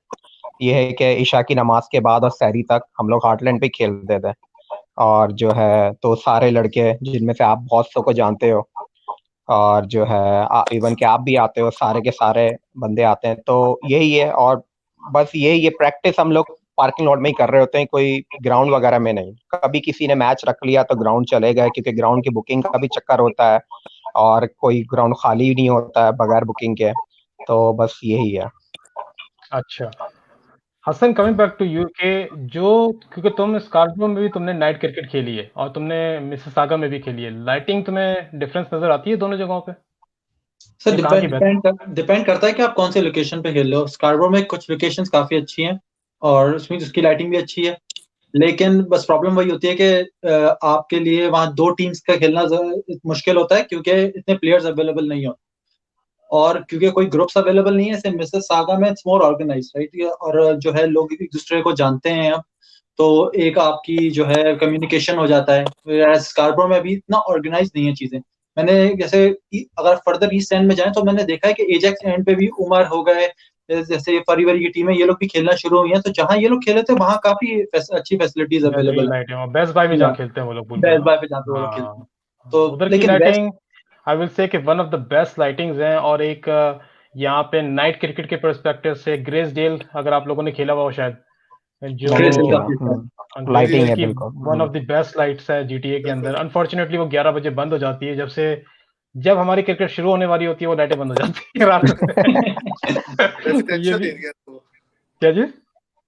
ये है कि इशा की नमाज के बाद और सहरी तक हम लोग हार्टलैंड पे खेलते थे। और जो है तो सारे लड़के जिनमें से आप बहुत सौ को जानते हो, और जो है इवन के आप भी आते हो, सारे के सारे बंदे आते हैं, तो यही है। और बस यही, ये प्रैक्टिस हम लोग पार्किंग लॉट में ही कर रहे होते हैं, कोई ग्राउंड वगैरह में नहीं। कभी किसी ने मैच रख लिया तो ग्राउंड चले गए, क्योंकि ग्राउंड की बुकिंग का भी चक्कर होता है, और कोई ग्राउंड खाली नहीं होता है बगैर बुकिंग के। तो बस यही है। अच्छा Hasan, coming back to you के जो, क्योंकि तुम स्कॉर्पियो में भी तुमने नाइट क्रिकेट खेली है और तुमने मिसिसागा में भी खेली है, लाइटिंग तुम्हें डिफरेंस नजर आती है दोनों जगहों पे? सर या कहाँ की बेहतर? डिपेंड करता है कि आप कौन से लोकेशन पे खेल रहे हो। स्कार्बरो में कुछ लोकेशंस काफी अच्छी हैं और उसमें उसकी लाइटिंग भी अच्छी है, लेकिन बस प्रॉब्लम वही होती है कि आपके लिए वहाँ दो टीम्स का खेलना मुश्किल होता है, क्योंकि इतने प्लेयर्स अवेलेबल नहीं होते, और क्योंकि कोई ग्रुप्स अवेलेबल नहीं है। जैसे मिसेस सागा में इट्स मोर ऑर्गेनाइज, राइट, और जो है लोग एक दूसरे को जानते हैं अब, तो एक आपकी जो है कम्युनिकेशन हो जाता है। स्कार्बरो में अभी इतना ऑर्गेनाइज नहीं है चीजें, मैंने जैसे अगर फर्दर ईस्ट एंड में जाएं तो मैंने देखा है कि एजेक्स एंड पे भी उमर हो गए, जैसे फरीवरी की टीम है, ये लोग भी खेलना शुरू हुई हैं। तो जहाँ ये लोग खेले थे वहाँ काफी अच्छी फैसिलिटीज बेहतरीन अवेलेबल लाइटिंग और बेस्ट बाय में है। जहाँ खेलते हैं वो लोग बुलबुल। बेस्ट बाय पे जहाँ पे वो लोग खेलते हैं। हाँ, तो उधर की लेकिन waste, lighting I will say कि one of the best lightings हैं। और एक यहाँ पे नाइट क्रिकेट के पर्सपेक्टिव से ग्रेसडेल, अगर आप लोगों ने खेला हुआ हो शायद, जो नहीं नहीं खेला। लाइटिंग ग्रेसडेल है की बिल्कुल। One of the best lights है जीटीए के अंदर। अनफॉर्चुनेटली वो 11 बजे बंद हो जाती है। जब हमारी क्रिकेट शुरू होने वाली होती है वो लाइटें बंद हो जाती है रात में। तो ये रेजिडेंशियल भी एरिया तो क्या जी,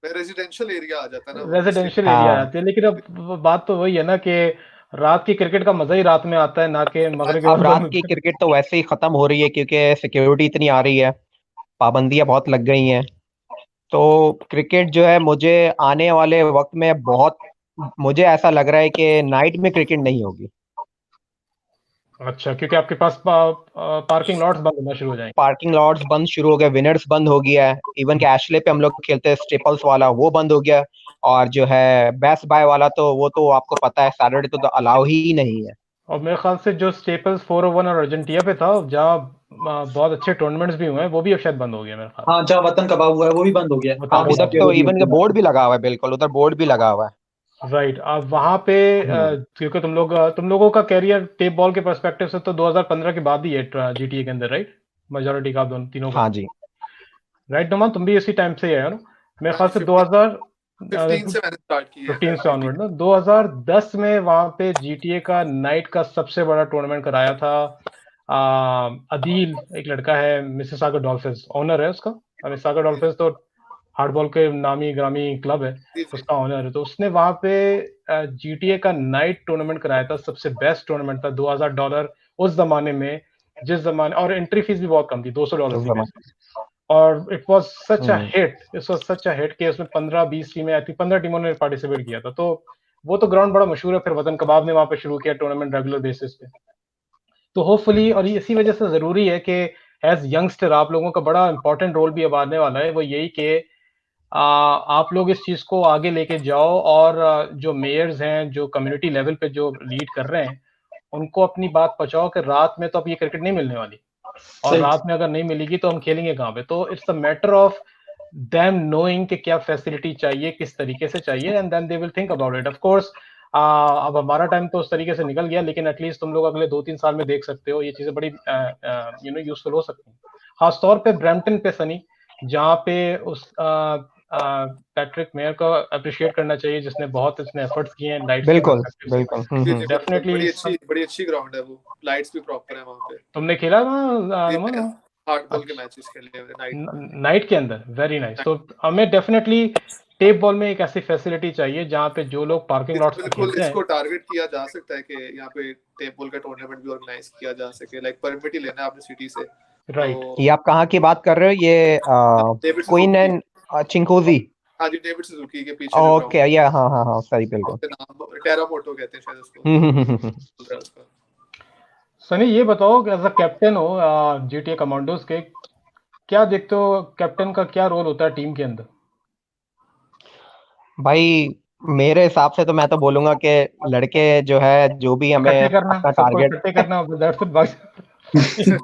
रेजिडेंशियल एरिया आ जाता है ना वो, इसलिए रेजिडेंशियल एरिया आ हाँ जाती है। लेकिन अब बात तो वही है ना कि रात की क्रिकेट का मजा ही रात में आता है, ना कि मगरिब के अब बाद रात बंद की होता क्रिकेट तो वैसे ही खत्म हो रही है क्योंकि सिक्योरिटी इतनी आ रही है, पाबंदियां बहुत लग गई हैं। तो क्रिकेट जो है मुझे आने वाले वक्त में बहुत, मुझे ऐसा लग रहा है कि नाइट में क्रिकेट नहीं होगी। है। अच्छा, क्योंकि आपके पास पार्किंग लॉट्स बंद होना शुरू हो जाएंगे। पार्किंग लॉट्स बंद शुरू हो गए, विनर्स बंद हो गया है। इवन के एशले पे हम लोग खेलते हैं स्टेपल्स वाला, वो बंद हो गया। और जो है बेस्ट बाय वाला, तो वो तो आपको पता है सैटरडे तो अलाउ ही नहीं है। और मेरे ख्याल से जो स्टेपल्स 401 और अर्जेंटिया पे था, जहाँ बहुत अच्छे टूर्नामेंट्स भी हुए हैं, वो भी अब शायद बंद हो गया मेरे ख्याल हाँ, जहाँ वतन कबाब हुआ है वो भी बंद हो गया है। से। हाँ वतन काफी उधर कबाब तो सिक्योरिटी इवन के उसके बाद। बोर्ड भी लगा हुआ है, बिल्कुल उधर बोर्ड भी लगा हुआ है। राइट। अब वहाँ पे हम्म, क्योंकि तुम लोगों का कैरियर टेप बॉल के पर्सपेक्टिव से तो 2015 के बाद ही है जीटीए के अंदर, राइट? मेजोरिटी का, दोनों तीनों का। हाँ जी। राइट नुमान, तुम भी इसी टाइम से ही है ना? मेरे ख्याल से 15 से मैंने स्टार्ट की है 2015 से जीटी। ऑनवर्ड ना, 2010 में वहाँ पे जीटीए का नाइट का सबसे बड़ा टूर्नामेंट कराया था। अदील एक लड़का है, मिसिसागा डॉल्फिन्स ओनर है उसका। मिसिसागा डॉल्फिन्स तो हार्डबॉल के नामी ग्रामी क्लब है, जी जी। उसका ओनर है। तो उसने वहाँ पे जीटीए का नाइट टूर्नामेंट कराया था, सबसे बेस्ट टूर्नामेंट था। $2000 उस जमाने में, जिस जमाने, और एंट्री फीस भी बहुत कम थी, $200 उस थी जमाने। बेसिकली। और it was such a hmm, hit, it was such a hit कि उसमें 15-20 टीमें आई थी, 15 टीमों ने पार्टिसिपेट किया था। तो वो तो ग्राउंड बड़ा मशहूर है। फिर वतन कबाब ने वहाँ पे शुरू किया टूर्नामेंट रेगुलर बेसिस पे। तो होपफुली, और इसी वजह से ज़रूरी है कि एज यंगस्टर आप लोगों का बड़ा इंपॉर्टेंट रोल भी अब आने वाला है, वो यही कि आप लोग इस चीज़ को आगे लेके जाओ। और जो मेयर्स हैं, जो कम्युनिटी लेवल पे जो लीड कर रहे हैं, उनको अपनी बात पहुँचाओ कि रात में तो अब ये क्रिकेट नहीं मिलने वाली। और सही। रात में अगर नहीं मिलेगी तो हम खेलेंगे कहाँ पे? तो it's a matter of them knowing कि क्या फैसिलिटी चाहिए, किस तरीके से चाहिए, and then they will think about it. Of course अब हमारा टाइम तो उस तरीके से निकल गया, लेकिन एटलीस्ट तुम लोग अगले 2-3 साल में देख सकते हो, ये चीज़ें बड़ी यूज़फुल हो सकती हैं। खास तौर पे ब्रैम्पटन पे सनी, जहाँ पे उस पैट्रिक मेयर को एप्रिशिएट करना चाहिए, जिसने बहुत इसने एफर्ट्स किए हैं लाइट्स के बिल्कुल पर्सपेक्टिव से। बिल्कुल। जी जी बिल्कुल, डेफिनेटली बड़ी अच्छी ग्राउंड है वो, लाइट्स भी प्रॉपर है वहाँ पे। तुमने खेला वहाँ जी, नुमान? हार्ड बॉल के अच्छा, मैचेस खेले हैं नाइट में। नाइट के अंदर वेरी नाइस। तो हमें डेफिनेटली टेप बॉल में एक ऐसी फैसिलिटी चाहिए जहाँ पे जो लोग पार्किंग लॉट्स पे बिल्कुल, खेलते हैं। इसको टारगेट किया जा सकता है कि यहाँ पे टेप बॉल का टूर्नामेंट भी ऑर्गेनाइज किया जा सके। लाइक परमिट ही लेना है आपने सिटी से, राइट। तो ये आप कहाँ की बात कर रहे हो? ये डेविड क्वीन सुजुकी। एंड चिंकोजी? हाँ जी, डेविड सुजुकी के पीछे जो ग्राउंड ओके, या हाँ हाँ हाँ, सही बिल्कुल। है, नाम टेरा मोटो कहते हैं शायद उसको, हम्म। बोल रहा है उसका। सनी, ये बताओ कि एज अ कैप्टन हो जीटीए कमांडोज के, क्या देखते हो कैप्टन का क्या रोल होता है टीम के अंदर? भाई मेरे हिसाब से तो मैं तो बोलूंगा कि लड़के जो है, जो भी हमें इकट्ठे करना, अपना सबको टारगेट, इकट्ठे करना, दैट्स इट।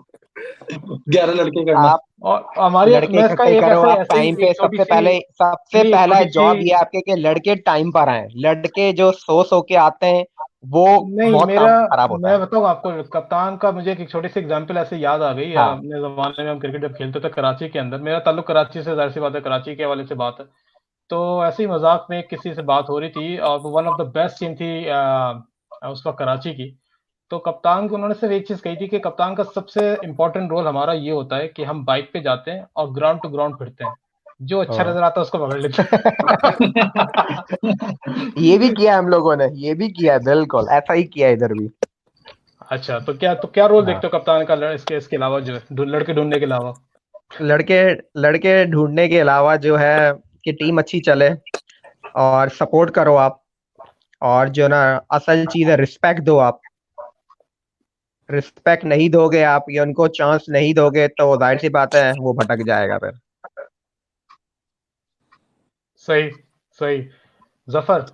11 लड़के करना। आप और हमारी, लड़के मैं इसका इकट्ठे एक करो। ऐसे आप ऐसे टाइम ही पे, एक छोटी सी, सबसे नहीं, एक पहला छोटी सी, जॉब ये आपके कि लड़के टाइम पर आए। लड़के जो सो के आते हैं वो नहीं, बहुत मेरा, काम खराब होता मैं है। बताऊँ आपको, कप्तान का मुझे एक छोटी सी एग्जांपल ऐसे याद आ गई। हाँ अपने ज़माने में हम क्रिकेट जब खेलते थे कराची के अंदर, मेरा ताल्लुक कराची से, ज़ाहिर सी बात है कराची के हवाले से बात है। तो ऐसे ही मज़ाक में किसी से बात हो रही थी, और one of the best team थी उस वक़्त कराची की। तो कप्तान को उन्होंने सिर्फ़ एक चीज़ कही थी कि कप्तान का सबसे इम्पोर्टेंट रोल हमारा ये होता है कि हम बाइक पे जाते हैं और ग्राउंड टू ग्राउंड फिरते हैं। जो अच्छा हाँ। नज़र आता है उसको पकड़ लेते हैं। ये भी किया है हम लोगों ने, ये भी किया है, बिल्कुल ऐसा ही किया है इधर भी। अच्छा, तो क्या रोल हाँ, देखते हो कप्तान का इसके अलावा, जो है लड़के ढूंढने के अलावा? लड़के लड़के ढूंढने के अलावा जो है कि टीम अच्छी चले और सपोर्ट करो आप। और जो ना असल चीज है, रिस्पेक्ट दो आप। रिस्पेक्ट नहीं दोगे आप या उनको चांस नहीं दोगे तो जाहिर सी बात है वो भटक जाएगा फिर। सही, सही। जफर,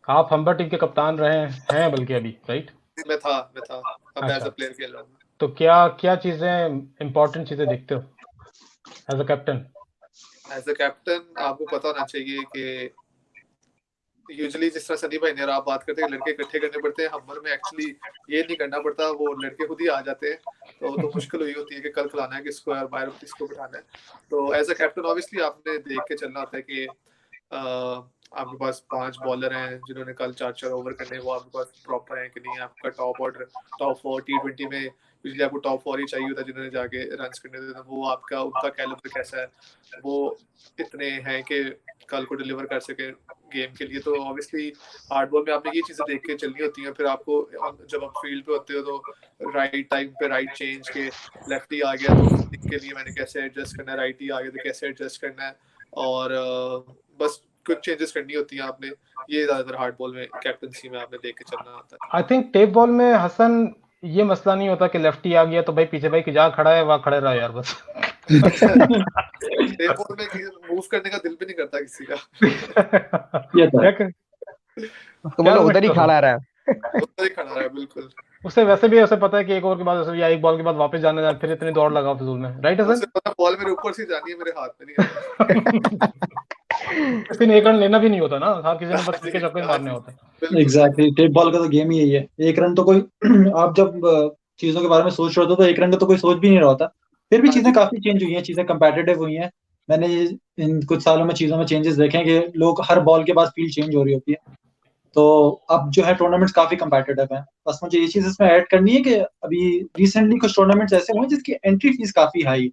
आप हम्बर टीम के कप्तान रहे हैं, बल्कि अभी, राइट? मैं था अब एज अच्छा। अ प्लेयर खेल रहा हूँ। तो क्या चीजें इंपॉर्टेंट चीजें देखते हो as a captain? As a captain आपको पता होना चाहिए कि यूजुअली जिस तरह सनी भाई ने और आप बात करते हैं लड़के इकट्ठे करने पड़ते हैं, हमर में एक्चुअली ये नहीं करना पड़ता, वो लड़के खुद ही आ जाते हैं। तो मुश्किल हुई होती है कि कल खिलाना है किसको और बाहर किसको बिठाना है। तो एज अ कैप्टन ऑब्वियसली आपने देख के चलना होता है कि आपके पास 5 बॉलर हैं जिन्होंने कल 4-4 ओवर करने हैं, वो आपके पास प्रॉपर है कि नहीं। आपका टॉप ऑर्डर, टॉप 4 T20 में यूजुअली आपको टॉप 4 ही चाहिए होता है जिन्होंने जाके रन्स करने थे, तो वो आपका उनका कैलिबर कैसा है, वो इतने हैं कि कल को डिलीवर कर सके गेम के लिए। तो ऑब्वियसली हार्ड बॉल में आपने ये चीजें देख के चलनी होती हैं। फिर आपको जब आप फील्ड पे होते हो तो राइट टाइम पे राइट चेंज के, लेफ्टी आ गया तो फील्डिंग के लिए मैंने कैसे एडजस्ट करना है, राइटी आ गया तो कैसे एडजस्ट करना है, और बस कुछ चेंजेस करनी होती हैं आपने। ये ज्यादातर हार्ड बॉल में कैप्टनसी में आपने देख के चलना होता है। आई थिंक टेप बॉल में हसन ये मसला नहीं होता कि लेफ्टी आ गया तो भाई पीछे भाई जहाँ खड़ा है वहाँ खड़े रहो यार बस। टेप बॉल में मूव करने का दिल भी नहीं करता किसी का। ये तो है। तो बोलो उधर ही खड़ा रहा। उधर ही खड़ा रहा, बिल्कुल। उसे वैसे भी ऐसे पता है कि एक ओवर के बाद या एक बॉल के बाद वापस जाना है, फिर इतनी दौड़ लगाओ फिजूल में, राइट हसन? उसे पता बॉल मेरे ऊपर से जानी है, मेरे हाथ में नहीं आनी। किसी ने एक रन लेना भी नहीं होता ना, हर किसी ने बस छक्के चौके मारने होते हैं। एग्जैक्टली, टेप बॉल का तो गेम ही यही है। एक रन तो कोई आप जब चीजों के बारे में सोच रहे हो तो एक रन का तो कोई सोच भी नहीं रहा होता। फिर भी चीजें काफी चेंज हुई हैं, चीजें कंपेटिटिव हुई हैं। मैंने इन कुछ सालों में चीजों में चेंजेस देखे हैं कि लोग हर बॉल के बाद फील्ड चेंज हो रही होती है। तो अब जो है टूर्नामेंट्स काफी कंपेटिटिव हैं। बस मुझे ये चीज इसमें ऐड करनी है कि अभी रिसेंटली कुछ टूर्नामेंट्स ऐसे हुए जिसकी एंट्री फीस काफी हाई,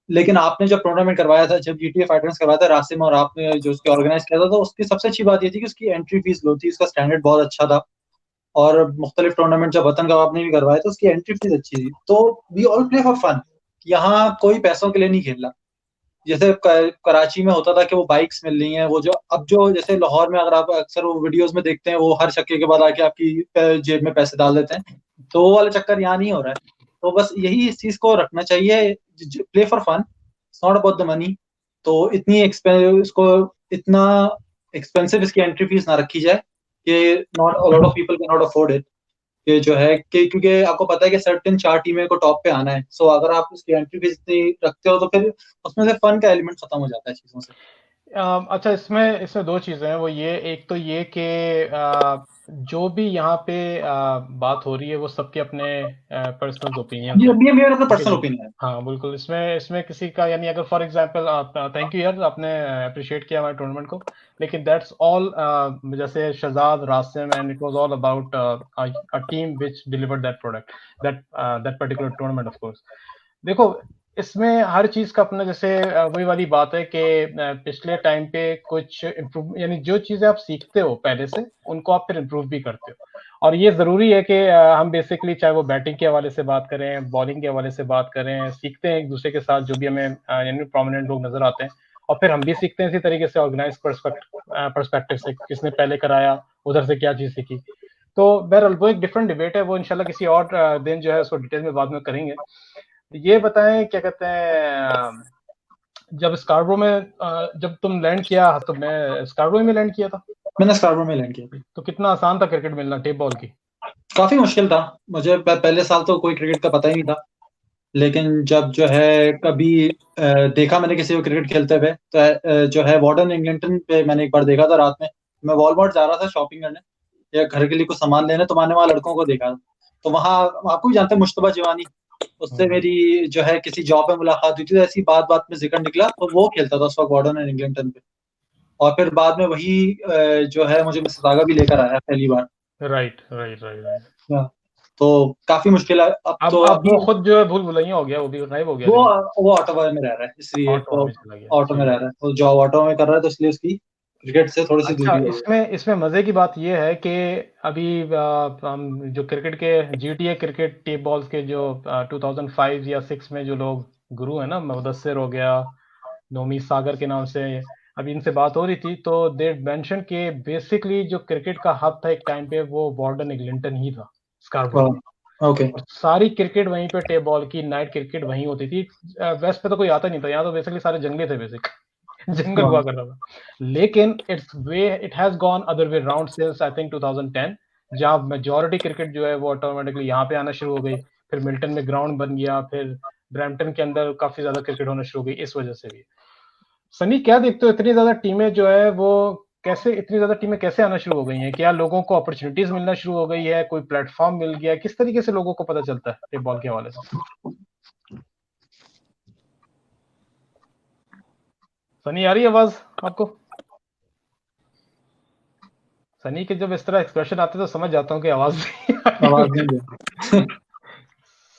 लेकिन आपने जब टूर्नामेंट करवाया था, जब GTA फाइटर्स करवाया था रासिम और आपने जो उसकी ऑर्गेनाइज किया था, तो उसकी सबसे अच्छी बात ये थी कि उसकी एंट्री फीस लो थी, उसका स्टैंडर्ड बहुत अच्छा था। और मुख्तलिफ टूर्नामेंट जब वतन का आपने भी करवाया तो उसकी एंट्री फीस अच्छी थी। तो we all play for fun, यहाँ कोई पैसों के लिए नहीं खेल रहा। जैसे कराची में होता था कि वो बाइक्स मिल रही हैं, वो जो अब जो जैसे लाहौर में अगर आप अक्सर वो वीडियोस में देखते हैं, वो हर छक्के के बाद आके आपकी जेब में पैसे डाल देते हैं, तो वो वाला चक्कर यहाँ नहीं हो रहा है। तो बस यही इस चीज को रखना चाहिए, play for fun, it's not about the money. तो इसको इतना एक्सपेंसिव इसकी एंट्री फीस ना रखी जाए कि not a lot of people can not afford it. ये जो है कि क्योंकि आपको पता है कि सर्टेन 4 टीमें को टॉप पे आना है, सो अगर आप उसकी एंट्री फीस इतनी रखते हो तो फिर उसमें से फन का एलिमेंट खत्म हो जाता है चीजों से। अच्छा, इसमें दो चीजें हैं, वो ये एक तो ये कि जो भी यहाँ पे बात हो रही है वो सबके अपने पर्सनल ओपिनियंस ये हैं, अभी मेरा तो ठीक है पर्सनल जी। ओपिनियन है। हाँ बिल्कुल, इसमें किसी का यानी अगर फॉर एग्जांपल आप, थैंक यू यार, आपने अप्रिशिएट किया हमारे टूर्नामेंट को, लेकिन दैट्स ऑल जैसे Shahzad, Rasim, and it was all about a team which delivered that product, that particular tournament of course. देखो, इसमें हर चीज का अपना, जैसे वही वाली बात है कि पिछले टाइम पे कुछ इम्प्रूव, यानी जो चीजें आप सीखते हो पहले से उनको आप फिर इम्प्रूव भी करते हो। और ये जरूरी है कि हम बेसिकली चाहे वो बैटिंग के हवाले से बात करें, बॉलिंग के हवाले से बात करें, सीखते हैं एक दूसरे के साथ जो भी हमें यानी प्रोमिनेंट लोग नजर आते हैं, और फिर हम भी सीखते हैं इसी तरीके से ऑर्गेनाइज पर्सपेक्टिव से, किसने पहले कराया, उधर से क्या चीज सीखी। तो बहरहाल वो एक डिफरेंट डिबेट है, वो इंशाल्लाह किसी और दिन जो है उसको डिटेल में बाद में करेंगे। ये बताएं, क्या कहते हैं, जब स्कार्बरो में जब तुम लैंड किया, तो मैं स्कार्बरो में लैंड किया था, मैंने स्कार्बरो में लैंड किया। तो कितना आसान था क्रिकेट मिलना टेप बॉल की? काफी मुश्किल था। मुझे पहले साल तो कोई क्रिकेट का पता ही नहीं था, लेकिन जब जो है कभी देखा मैंने किसी को क्रिकेट खेलते हुए, तो जो है वार्डन इंग्लैंटन पे मैंने एक बार देखा था रात में। मैं वॉलमार्ट जा रहा था शॉपिंग करने या घर के लिए कुछ सामान लेने, तो मैंने वहाँ लड़कों को देखा। तो वहाँ आपको भी जानते हैं मुश्तबा जिवानी, उससे मेरी जो है किसी जॉब में मुलाकात हुई थी, तो ऐसी बात बात में जिक्र निकला, तो वो खेलता था उस वक्त वार्डन एंड इंग्लैंटन पे। और फिर बाद में वही जो है मुझे मिसिसागा भी लेकर आया पहली बार। Right right right right. हाँ, तो काफी मुश्किल है अब तो। अब अभी वो खुद जो है भूल भुलैया हो गया, वो भी गायब हो गया, वो लेकिन वो ऑटोवा में रह रहा है, इसलिए ऑटो वो में चला गया, ऑटो में ठीक रह है। रहा है, वो जॉब ऑटो में कर रहा है, तो इसलिए उसकी क्रिकेट से थोड़ी सी अच्छा, दूरी हो गई। इसमें मजे की बात यह है कि अभी हम जो क्रिकेट के GTA क्रिकेट टेप बॉल्स के जो 2005 या 6 में जो लोग गुरु है ना, मुदस्सिर हो गया, नोमी सागर के नाम से, अभी इनसे बात हो रही थी, तो दे मेंशन के बेसिकली जो क्रिकेट का हब था एक टाइम पे वो वार्डन एग्लिंटन ही था, स्कार्बरो। ओके। और सारी क्रिकेट वहीं पे टेप बॉल की, नाइट क्रिकेट वहीं होती थी। वेस्ट पे तो कोई आता नहीं था, यहाँ तो बेसिकली सारे जंगले थे बेसिक जंगल हुआ करता था। लेकिन it has gone other way round since I think 2010, जहाँ मेजॉरिटी क्रिकेट जो है वो ऑटोमेटिकली यहाँ पे आना शुरू हो गई, फिर मिल्टन में ग्राउंड बन गया, फिर ब्रैम्पटन के अंदर काफ़ी ज़्यादा क्रिकेट होना शुरू हो गई इस वजह से भी। सनी क्या देखते हो इतनी ज़्यादा टीमें जो है वो इतनी ज़्यादा टीमें कैसे आना शुरू हो गई हैं? क्या लोगों को अपॉर्चुनिटीज़ मिलना शुरू हो गई है, कोई प्लेटफ़ॉर्म मिल गया है? किस तरीके से लोगों को पता चलता है टेबल के हवाले से? सनी आ रही है आवाज़ आपको? सनी के जब इस तरह एक्सप्रेशन आते हैं तो समझ जाता हूँ कि आवाज़ नहीं आ रही आवाज है। नहीं है।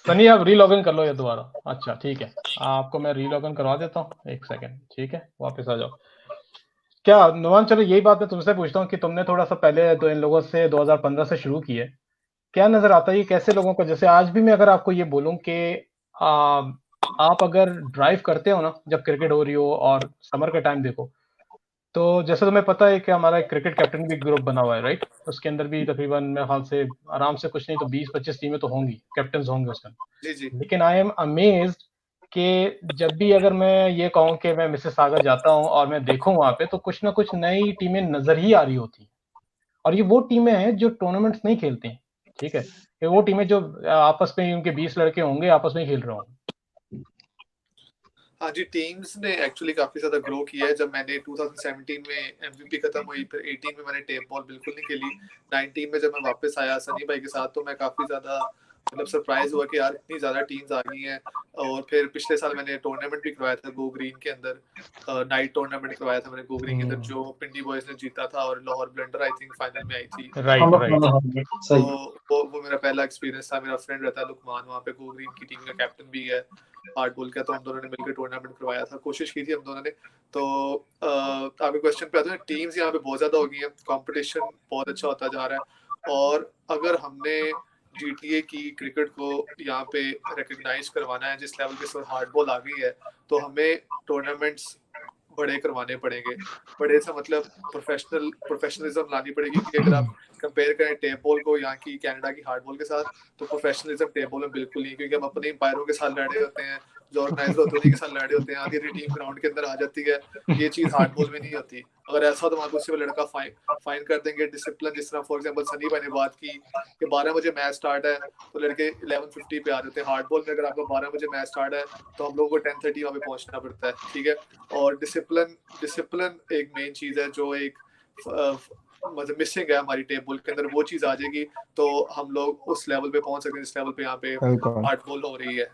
सनी आप रीलॉगिन कर लो या दोबारा। अच्छा ठीक है, आपको मैं रीलॉगिन करवा देता हूँ, 1 सेकंड, ठीक है? वापस आ जाओ। क्या नुमान, चलो यही बात मैं तुमसे पूछता हूँ कि तुमने थोड़ा-सा पहले तो इन लोगों से 2015 से शुरू की है। क्या नज़र आता है ये कैसे लोगों को, जैसे आज भी मैं अगर आपको ये बोलूँ कि अ, आप अगर ड्राइव करते हो ना जब क्रिकेट हो रही हो और समर का टाइम देखो, तो जैसे तुम्हें पता है कि हमारा एक क्रिकेट कैप्टन भी ग्रुप बना हुआ है, राइट? उसके अंदर भी तकरीबन मेरे ख्याल से आराम से कुछ नहीं तो 20-25 टीमें तो होंगी, कैप्टन्स होंगे उसमें। जी जी। लेकिन आई एम अमेज्ड कि जब भी अगर मैं ये कहूँ कि मैं मिसिसागा जाता हूँ और मैं देखूँ वहाँ पे तो कुछ ना कुछ नई टीमें नज़र ही आ रही होती हैं। और ये वो टीमें हैं जो टूर्नामेंट्स नहीं खेलती हैं, ठीक है? ये वो टीमें जो आपस में ही उनके 20 लड़के होंगे, आपस में ही खेल रहे होंगे। हाँ जी, टीम्स ने एक्चुअली काफी ज्यादा ग्रो किया है। जब मैंने 2017 में एमवीपी खत्म हुई, फिर 18 में मैंने टेप बॉल बिल्कुल नहीं खेली, 19 में जब मैं वापस आया सनी भाई के साथ, तो मैं काफी ज्यादा मतलब सरप्राइज हुआ कि यार इतनी ज्यादा टीम्स आ गई हैं। और फिर पिछले साल मैंने टूर्नामेंट भी करवाया था गो ग्रीन के अंदर, नाइट टूर्नामेंट करवाया था मैंने गो ग्रीन के अंदर, जो पिंडी बॉयज ने जीता था और Lahore blender I think final में आई थी। Right, right. तो सही। वो मेरा पहला एक्सपीरियंस था। मेरा फ्रेंड रहता है लुकमान, वहाँ पे गो ग्रीन की टीम का कैप्टन भी है, हार्ड बोल का, तो हम दोनों ने मिलकर टूर्नामेंट करवाया था, कोशिश की थी हम दोनों ने। तो आपके क्वेश्चन पे आते हैं, टीम्स यहाँ पे बहुत ज्यादा हो गई है, कंपटीशन बहुत अच्छा होता जा रहा है। और अगर हमने जीटीए की क्रिकेट को यहाँ पे रिकग्नाइज करवाना है, जिस लेवल पे इस हार्ड बॉल आ गई है, तो हमें टूर्नामेंट्स बड़े करवाने पड़ेंगे। बड़े से मतलब प्रोफेशनलिज्म लानी पड़ेगी, क्योंकि अगर आप कंपेयर करें टेप बॉल को यहाँ की कनाडा की हार्ड बॉल के साथ, तो प्रोफेशनलिज्म टेप बॉल में बिल्कुल नहीं, क्योंकि हम अपने एम्पायरों के साथ लड़े होते हैं, जो ऑर्गेनाइजर होते हैं उन्हीं के साथ लड़े होते हैं, आधी टीम ग्राउंड के अंदर आ जाती है। ये चीज हार्ड बॉल में नहीं होती। अगर ऐसा हो तो वहाँ पे उसी में लड़का फाइन कर देंगे। डिसिप्लिन, जिस तरह फॉर एग्जांपल सनी भाई ने बात की कि 12 बजे मैच स्टार्ट है तो लड़के 11:50 पे आ जाते हैं। हार्ड बॉल में अगर आपका 12 बजे मैच स्टार्ट है तो हम लोगों को 10:30 वहाँ पे पहुंचना पड़ता है, ठीक है? और डिसिप्लिन एक मेन चीज है, जो एक मतलब मिसिंग है हमारी टेबल के अंदर। वो चीज आ जाएगी तो हम लोग उस लेवल पे पहुंच सकते हैं जिस लेवल पे यहाँ पे हार्ड बॉल हो रही है।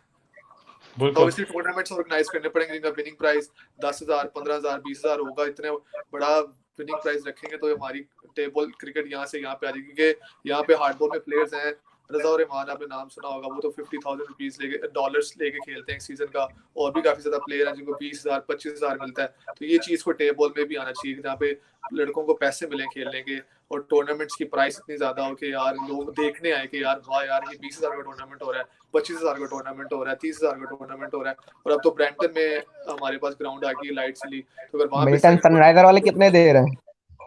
तो ऑब्वियसली टूर्नामेंट्स ऑर्गेनाइज करने पड़ेंगे जिनका विनिंग प्राइस 10,000, 15,000, 20,000 होगा। इतने बड़ा विनिंग प्राइस रखेंगे तो हमारी टेबल क्रिकेट यहाँ से यहाँ पे आ जाएगी, क्योंकि यहाँ पे हार्ड बॉल में प्लेयर्स हैं, रजा और रहमान, आपने नाम सुना होगा, वो तो 50,000 रुपीज डॉलर्स लेके खेलते हैं एक सीजन का। और भी काफी ज्यादा प्लेयर हैं जिनको 20,000, 25,000 मिलता है। तो ये चीज को टेबल में भी आना चाहिए, जहाँ पे लड़कों को पैसे मिले खेलने के, और टूर्नामेंट्स की प्राइस इतनी ज्यादा हो कि यार लोग देखने आए कि यार वाह यार ये 20,000 का टूर्नामेंट हो रहा है, 25,000 का टूर्नामेंट हो रहा है, 30,000 का टूर्नामेंट हो रहा है। और अब तो ब्रैम्पटन में हमारे पास ग्राउंड आ गई लाइट सिली, तो अगर वहां पे मिल्टन सनराइजर वाले कितने दे रहे हैं?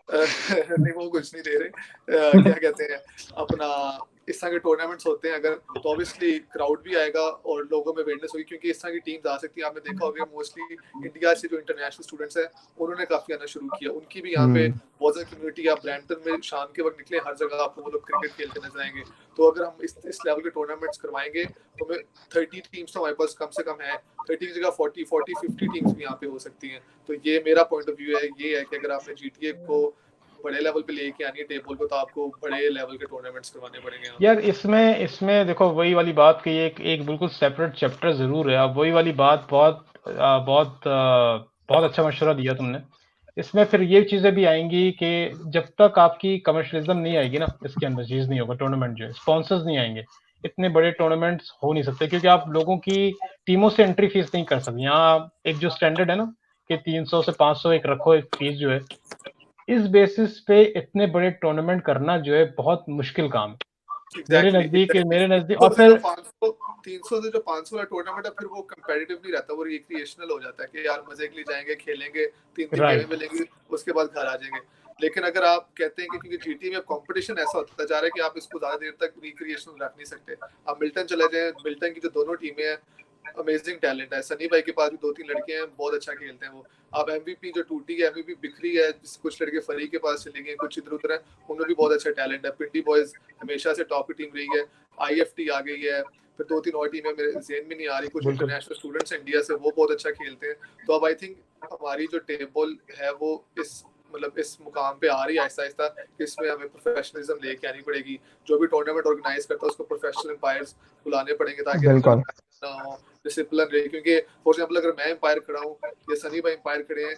नहीं वो कुछ नहीं दे रहे। क्या कहते हैं अपना, इस तरह के टूर्नामेंट्स होते हैं अगर, तो ऑब्वियसली क्राउड भी आएगा और लोगों में अवेयरनेस होगी, क्योंकि इस तरह की टीम्स आ सकती है। आपने देखा होगा मोस्टली इंडिया से जो इंटरनेशनल स्टूडेंट्स हैं उन्होंने काफी आना शुरू किया, उनकी भी यहाँ पे बहुत ज्यादा कम्युनिटी। आप ब्रैम्पटन में शाम के वक्त निकले, हर जगह आपको वो लोग क्रिकेट खेलते नजर आएंगे। तो अगर हम इस लेवल के टूर्नामेंट्स करवाएंगे तो हमें 30 टीम्स तो हमारे पास कम से कम है, 30 की जगह 40-50 टीम्स भी यहाँ पे हो सकती हैं। तो ये मेरा पॉइंट ऑफ व्यू है, ये है कि अगर आपने जीटीए को बड़े लेवल पे लेके आनी है टेबल को, तो आपको बड़े लेवल के टूर्नामेंट्स करवाने पड़ेंगे यार। इसमें देखो वही वाली बात की, एक बिल्कुल सेपरेट चैप्टर जरूर है। अब वही वाली बात बहुत अच्छा मशवरा दिया तुमने। इसमें फिर ये चीजें भी आएंगी कि जब तक आपकी कमर्शलिज्म नहीं आएगी ना, इसके अंदर चीज नहीं होगा। टूर्नामेंट जो है, स्पॉन्सर्स नहीं आएंगे, इतने बड़े टूर्नामेंट्स हो नहीं सकते, क्योंकि आप लोगों की टीमों से एंट्री फीस नहीं कर सकते। यहाँ एक जो स्टैंडर्ड है ना कि 300 से 500 एक रखो, एक फीस जो है, इस बेसिस पे इतने बड़े टूर्नामेंट करना जो है बहुत मुश्किल काम है मेरे नजदीक। और फिर 300 से जो 500 वाला टूर्नामेंट है, फिर वो कंपेटिटिव नहीं रहता, वो रिक्रिएशनल हो जाता है कि यार मजे के लिए जाएंगे, खेलेंगे, 3 गेमें मिलेंगी, उसके बाद घर आ जाएंगे। लेकिन अगर आप कहते हैं कि क्योंकि जीटी में कंपटीशन ऐसा होता जा रहा है कि आप इसको ज्यादा देर तक रिक्रिएशनल रख नहीं सकते। आप मिल्टन चले जाएं, मिल्टन की जो दोनों टीमें हैं अमेजिंग टैलेंट है। सनी भाई के पास भी 2-3 लड़के हैं, बहुत अच्छा खेलते हैं वो। अब एमवीपी जो टूटी है, एमवीपी बिखरी है, कुछ लड़के फरी के पास चले गए, कुछ इधर-उधर हैं, उनमें भी बहुत अच्छा टैलेंट है। पिंडी बॉयज हमेशा से टॉप की टीम रही है, आईएफटी आ गई है, फिर 2-3 और टीमें मेरे ज़हन में नहीं आ रही, कुछ बिल्कुल। इंटरनेशनल स्टूडेंट्स इंडिया से, वो बहुत अच्छा खेलते हैं। तो अब आई थिंक हमारी जो टेबल है वो इस मुकाम पे आ रही है आहिस्ता-आहिस्ता, इसमें हमें प्रोफेशनलिज्म लेके आनी पड़ेगी। जो भी टूर्नामेंट ऑर्गेनाइज करता है उसको प्रोफेशनल एम्पायर्स बुलाने पड़ेंगे ताकि बिल्कुल ना हो, डिसिप्लिन रहे। क्योंकि फॉर एग्जांपल अगर मैं एम्पायर खड़ा हूँ या सनी भाई एम्पायर खड़े हैं,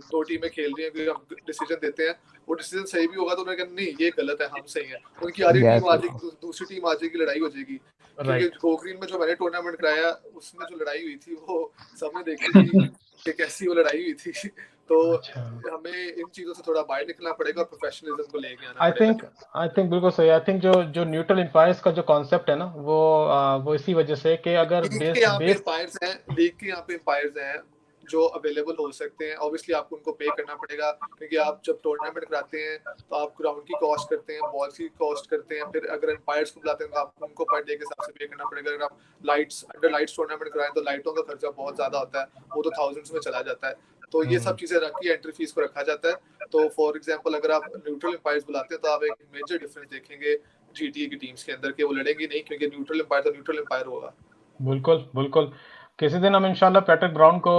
2 टीमें खेल रही हैं, फिर हम डिसीजन देते हैं, वो डिसीजन सही भी होगा तो उन्होंने कहना नहीं ये गलत है, हम सही हैं। उनकी आधी Yes, टीम आ जाएगी, दूसरी टीम आ जाएगी, लड़ाई हो जाएगी। क्योंकि राइट। गोग्रीन में जो मैंने टूर्नामेंट कराया उसमें जो लड़ाई हुई थी वो सबने देखी थी कि कैसी वो लड़ाई हुई थी। तो अच्छा। हमें इन चीजों से थोड़ा बाहर निकलना पड़ेगा और प्रोफेशनलिज्म को लेके आना आई पड़ेगा। थिंक बिल्कुल सही। आई थिंक जो न्यूट्रल एम्पायर्स का जो कॉन्सेप्ट है ना, वो इसी वजह से कि अगर लीग के बेस यहाँ पे बेस एम्पायर्स हैं, लीग के यहाँ पे एम्पायर्स हैं जो अवेलेबल हो सकते हैं। ऑब्वियसली आपको उनको पे करना पड़ेगा, क्योंकि आप जब टूर्नामेंट कराते हैं तो आप ग्राउंड की कॉस्ट करते हैं, बॉल की कॉस्ट करते हैं, फिर अगर एम्पायर्स को बुलाते हैं तो आपको उनको पर डे के हिसाब से पे करना पड़ेगा। अगर आप अंडर लाइट्स टूर्नामेंट कराएं तो लाइटों का खर्चा बहुत ज्यादा होता है, वो तो थाउजेंड्स में चला जाता है। तो ये सब चीजें रख के एंट्री फीस को रखा जाता है। तो फॉर एग्जाम्पल अगर आप न्यूट्रल एम्पायर्स बुलाते हैं तो आप एक मेजर डिफरेंस देखेंगे जीटीए की टीम्स के अंदर कि वो लड़ेंगे नहीं, क्योंकि न्यूट्रल एम्पायर तो न्यूट्रल एम्पायर होगा। बिल्कुल, बिल्कुल। किसी दिन हम इंशाल्लाह पैट्रिक ब्राउन को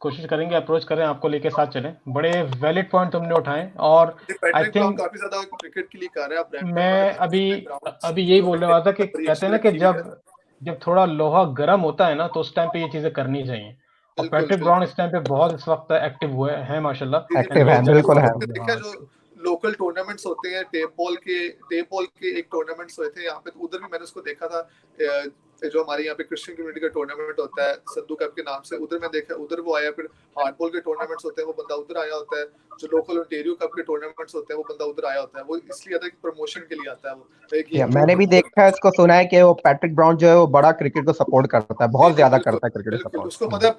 कोशिश करेंगे अप्रोच करें, आपको लेके साथ चलें। बड़े वैलिड पॉइंट तुमने उठाए और आई पैट्रिक ब्राउन थिंक काफी ज्यादा क्रिकेट के लिए कर रहा है। ब्रैम्पटन में मैं अगर अभी ग्राउंड्स अभी यही बोलने उन्होंने वाला था कि बड़ी कहते अच्छी हैं ना कि रखी हुई है। जब जब थोड़ा लोहा गर्म होता है ना तो उस टाइम पे ये चीज़ें करनी चाहिए। और बिल्कुल पैट्रिक ब्राउन बिल्कुल। इस टाइम पे बहुत इस वक्त एक्टिव हुए हैं माशाल्लाह। जी एक्टिव एंड है, बिल्कुल। बिल्कुल है। आपने देखा जो लोकल टूर्नामेंट्स होते हैं, टेप बॉल के एक टूर्नामेंट्स हुए थे यहाँ पे, तो उधर भी मैंने उसको देखा था। जो हमारे यहाँ पे क्रिश्चियन कम्युनिटी का टूर्नामेंट होता है संधू कप के नाम से, उधर मैं देखा, उधर वो आया। फिर हार्डबॉल के टूर्नामेंट्स होते हैं, वो बंदा उधर आया होता है। जो लोकल ओंटारियो कप के टूर्नामेंट्स होते हैं, वो बंदा उधर आया होता है। वो इसलिए आता है कि प्रमोशन के लिए आता है, वो एक गेम को मैंने भी देखा है, इसको सुना है कि वो पैट्रिक ब्राउन जो है वो बड़ा क्रिकेट को सपोर्ट करता है, जी बहुत जी ज्यादा बिल्कुल करता है क्रिकेट बिल्कुल। को उसको सपोर्ट। पता है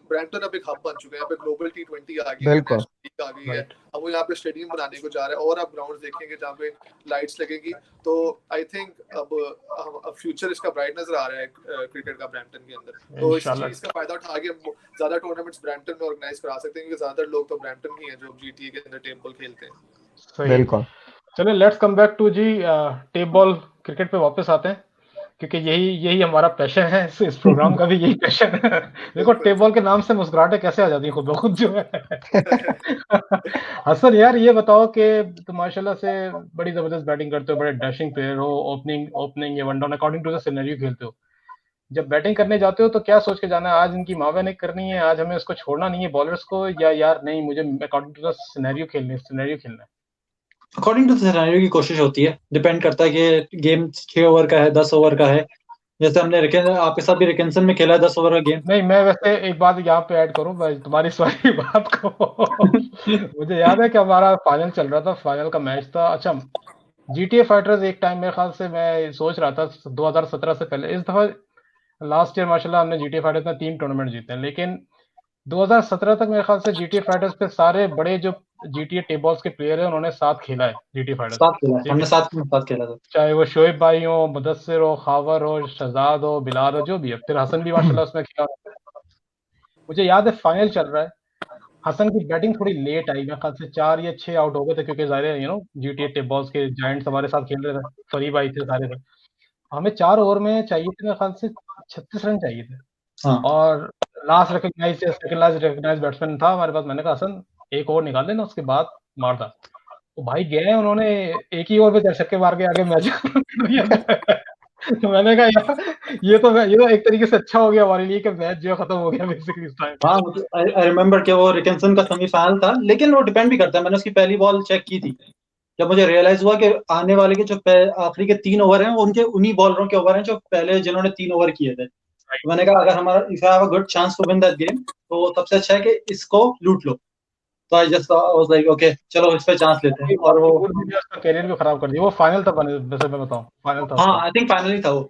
ब्रैम्पटन अब एक हब बन चुका है, यहाँ पे ग्लोबल T20 आ गई है, बिल्कुल इंटरनेशनल लीग आ गई है। राइट। अब वो यहाँ पे स्टेडियम बनाने को जा रहा है और आप ग्राउंड देखेंगे जहाँ पे लाइट्स लगेगी। तो आई थिंक अब फ्यूचर इसका ब्राइट नजर आ रहा है क्रिकेट का ब्रैम्पटन के अंदर। तो इस इंशाल्लाह। चीज का फायदा उठा के हम ज्यादा टूर्नामेंट्स ब्रैम्पटन में ऑर्गेनाइज करा सकते हैं, क्योंकि ज्यादातर लोग तो ब्रैम्पटन ही हैं जो जीटीए के अंदर टेप बॉल खेलते हैं। सही है। बिल्कुल। चलिए let's come back to G tape ball cricket पे वापस आते हैं, क्योंकि यही यही हमारा पैशन है। इस प्रोग्राम का भी यही पैशन है। देखो बिल्कुल। टेप बॉल के नाम से मुस्कुराहटें कैसे आ जाती हैं खुद ब खुद जो है। हसन यार ये बताओ कि तुम माशाल्लाह से बड़ी जबरदस्त बैटिंग करते हो, बड़े डैशिंग प्लेयर हो, ओपनिंग ओपनिंग या one down according to the scenario खेलते हो। जब बैटिंग करने जाते हो तो क्या सोच के जाना है, आज इनकी मावे नहीं करनी है, आज हमें उसको छोड़ना नहीं है बॉलर्स को, या यार नहीं मुझे अकॉर्डिंग टू द सिनेरियो खेलना है? अकॉर्डिंग टू सिनेरियो की कोशिश होती है, डिपेंड करता है कि गेम 6 ओवर का है, 10 ओवर का है। जैसे हमने आपके साथ भी रिकिंसन में खेला है 10 ओवर का गेम। नहीं, मैं वैसे एक बात यहाँ पे ऐड करूँ भाई तुम्हारी सारी बात को। मुझे याद है कि हमारा फाइनल चल रहा था, फाइनल का मैच था। अच्छा, जीटीए फाइटर्स एक टाइम मेरे ख्याल से मैं सोच रहा था 2017 से पहले, इस दफा लास्ट ईयर माशाल्लाह हमने जीटीए फाइटर्स में 3 टूर्नामेंट जीते हैं, लेकिन 2017 तक मेरे ख्याल से जीटीए फाइटर्स पे सारे बड़े जो जीटीए टेप बॉल्स के प्लेयर हैं उन्होंने साथ खेला है जीटीए फाइटर्स साथ में, खेला है, ठीक हमने है? साथ खेला था। चाहे वो शोएब भाई हो, मुदस्सिर हो, खावर हो, शहजाद हो, बिलाल हो, जो भी है, फिर हसन भी माशाल्लाह उसमें खेला। मुझे याद है फाइनल चल रहा है, हसन की बैटिंग थोड़ी लेट आई, मेरे ख्याल से 4 या 6 आउट हो गए थे, क्योंकि ज़ाहिर है जीटीए टेप बॉल्स के जायंट्स हमारे साथ खेल रहे थे, फरीब आई थे, सारे थे। हमें 4 ओवर में चाहिए थे मेरे ख्याल से 36 रन चाहिए थे, हाँ और सेकंड लास्ट रिकॉग्नाइज बैट्समैन था हमारे पास। मैंने कहा हसन एक ओवर निकाल लेना, उसके बाद मार दा। तो भाई गए, उन्होंने एक ही ओवर पे 4 छक्के मार के आगे मैच कर दिया। तो मैंने कहा यार ये तो एक तरीके से अच्छा हो गया हमारे लिए कि मैच जो है खत्म हो गया बेसिकली इस टाइम पे। हाँ, आई रिमेम्बर कि वो रिकिंसन का सेमीफाइनल था, लेकिन वो डिपेंड भी करता है। मैंने उसकी पहली बॉल चेक की थी, जब मुझे रियलाइज हुआ कि आने वाले के जो आखिरी के 3 ओवर हैं, उनके उन्हीं बॉलरों के ओवर हैं जो पहले जिन्होंने 3 ओवर किए थे। तो मैंने कहा अगर हमारा if I have a good chance to win that game, तो सबसे अच्छा है कि इसको लूट लो। तो I just was like okay, चलो इस पे चांस लेते हैं। और वो उसका कैरियर भी खराब कर दिया। वो फाइनल था, वैसे मैं बताऊं फाइनल था हाँ, उसका, आई थिंक फाइनली था वो।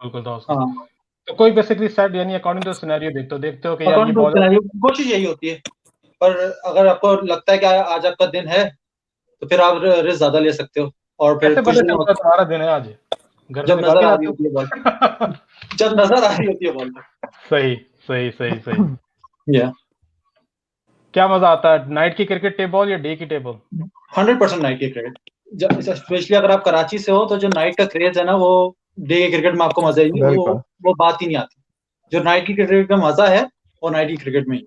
बिल्कुल था उसका। हाँ, तो कोई बेसिकली सेट यानी अकॉर्डिंग टू सिनेरियो देखते हो कि यार ये अकॉर्डिंग टू बॉलर सिनेरियो कोशिश यही होती है। पर अगर आपको लगता है कि आज आपका दिन है, तो फिर आप रिस्क ज्यादा ले सकते हो। और फिर कैसे कुछ पता दिन चलता है तुम्हारा दिन है आज? घर से जब निकाल नजर के आ रही लाते होती है बॉल, हो? जब नजर आ रही होती है बॉल सही सही सही सही। या क्या मजा आता है, नाइट की क्रिकेट टेबल या डे की टेबल? 100% नाइट की क्रिकेट, स्पेशली अगर आप कराची से हो तो जो नाइट का क्रेज है ना, वो डे के क्रिकेट में आपको मजा ही बिल्कुल वो बात ही नहीं आती। जो नाइट की क्रिकेट का मजा है वो नाइट की क्रिकेट में ही,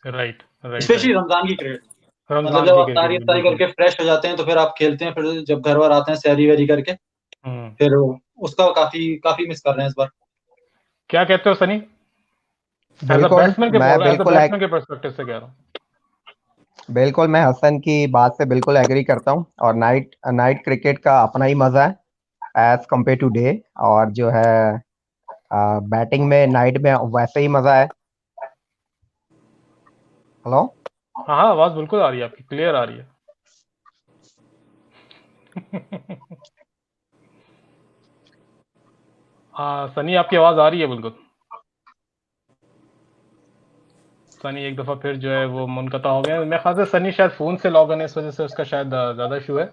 right right specially right. Ramzan की क्रिकेट। मतलब रमजान जब की आप तारी क्रिकेट तारी बिल्कुल। करके फ्रेश हो जाते हैं तो फिर आप खेलते हैं, फिर जब घर वर आते हैं सहरी वहरी करके, हम्म। फिर उसका काफी काफी मिस कर रहे हैं इस बार। क्या कहते हो सनी? एज अ बिल्कुल बैट्समैन के मैं बोल, एज अ बिल्कुल बैट्समैन के पर्सपेक्टिव से कह रहा हूँ। बिल्कुल मैं हसन की बात से बिल्कुल एग्री करता हूँ। और नाइट नाइट क्रिकेट का अपना ही मजा है एज कम्पेयर टू डे। और जो है बैटिंग में नाइट में वैसे ही मजा है। हेलो। हाँ हाँ, आवाज बिल्कुल आ रही है आपकी, क्लियर आ रही है। हाँ सनी, आपकी आवाज आ रही है बिल्कुल। सनी एक दफा फिर जो है वो मुनकता हो गया। मेरे ख्याल से सनी शायद फोन से लॉग इन है, इस वजह से उसका शायद ज्यादा इशू है।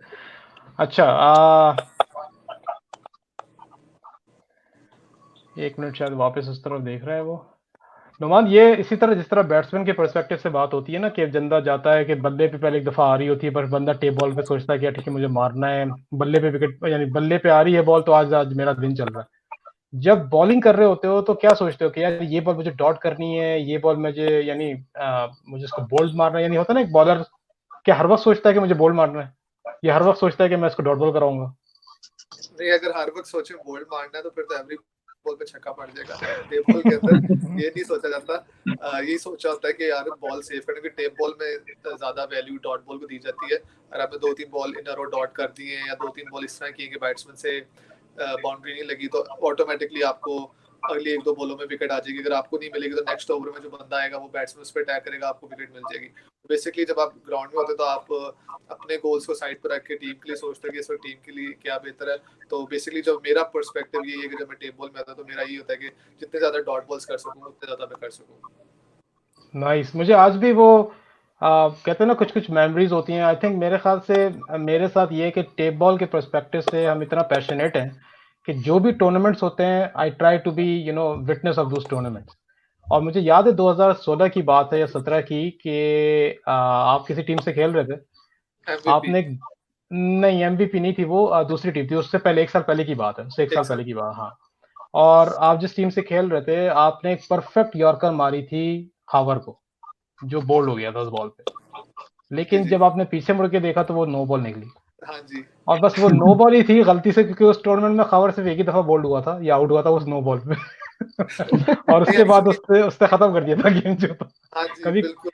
अच्छा, एक मिनट, शायद वापस उस तरफ देख रहा है वो। नुमान, ये इसी तरह जिस तरह बैट्समैन के पर्सपेक्टिव से बात होती है ना, कि बंदा जाता है कि बल्ले पे पहले एक दफा आ रही होती है, पर बंदा टेप बॉल पे सोचता है कि यार ठीक है मुझे मारना है, बल्ले पे विकेट, यानी बल्ले पे आ रही है बॉल, तो आज आज मेरा दिन चल रहा है। जब बॉलिंग कर रहे होते हो तो क्या सोचते हो कि यार ये बॉल मुझे डॉट करनी है, ये बॉल मुझे, यानी मुझे इसको बोल्ड मारना है, यानी होता है ना एक बॉलर क्या हर वक्त सोचता है कि मुझे बोल्ड मारना है, या हर वक्त सोचता है कि मैं इसको डॉट बॉल कराऊंगा? नहीं, अगर हर वक्त सोचे बोल्ड मारना है तो फिर तो एवरी बॉल पे छक्का पड़ जाएगा। टेप बॉल के अंदर ये नहीं सोचा जाता। यही सोचा होता है कि यार बॉल सेफ करने की। टेप बॉल में ज्यादा वैल्यू डॉट बॉल को दी जाती है। अगर आपने 2-3 ball in a row dot कर दिए हैं या 2-3 बॉल इस तरह किए कि बैट्समैन से बाउंड्री नहीं लगी, तो ऑटोमेटिकली आपको अगली 1-2 बॉलों में विकेट आ जाएगी। अगर आपको नहीं मिलेगी तो नेक्स्ट ओवर में जो बंदा आएगा वो बैट्समैन उस पर अटैक करेगा, आपको विकेट मिल जाएगी। बेसिकली जब आप ग्राउंड में होते तो आप अपने गोल्स को साइड पर रख के टीम के लिए सोचते हैं कि इस वक्त टीम के लिए क्या बेहतर है। तो बेसिकली जब मेरा पर्सपेक्टिव ये है कि जब मैं टेप बॉल में आता तो मेरा ये होता है कि जितने ज्यादा डॉट बॉल्स कर सकूं उतने ज्यादा मैं कर सकूं। नाइस। मुझे आज भी वो कहते हैं ना कुछ कुछ मेमोरीज होती हैं। आई थिंक मेरे ख्याल से मेरे साथ ये है कि टेप बॉल के पर्सपेक्टिव से हम इतना पैशनेट हैं कि जो भी टूर्नामेंट्स होते हैं, I try to be witness of those tournaments. और मुझे याद है 2016 की बात है या 17 की कि आप किसी टीम से खेल रहे थे। एमवीपी। आपने नहीं, एमवीपी नहीं थी वो, दूसरी टीम थी, उससे पहले 1 साल पहले की बात है, उससे 1 साल एक साथ। पहले की बात, हाँ। और आप जिस टीम से खेल रहे थे, आपने एक परफेक्ट यॉर्कर मारी थी हावर को, जो बोल्ड हो गया था उस बॉल पे। जी लेकिन जी। जब आपने पीछे मुड़ के देखा तो वो नो बॉल निकली। हाँ जी। और बस वो नो बॉल ही थी गलती से, क्योंकि उस टूर्नामेंट में खबर सिर्फ एक ही दफा बोल्ड हुआ था या आउट हुआ था उस नो बॉल पे। और नहीं उसके बाद एक्चुअली। उससे उससे खत्म कर दिया था गेम जो था। हाँ जी कभी बिल्कुल।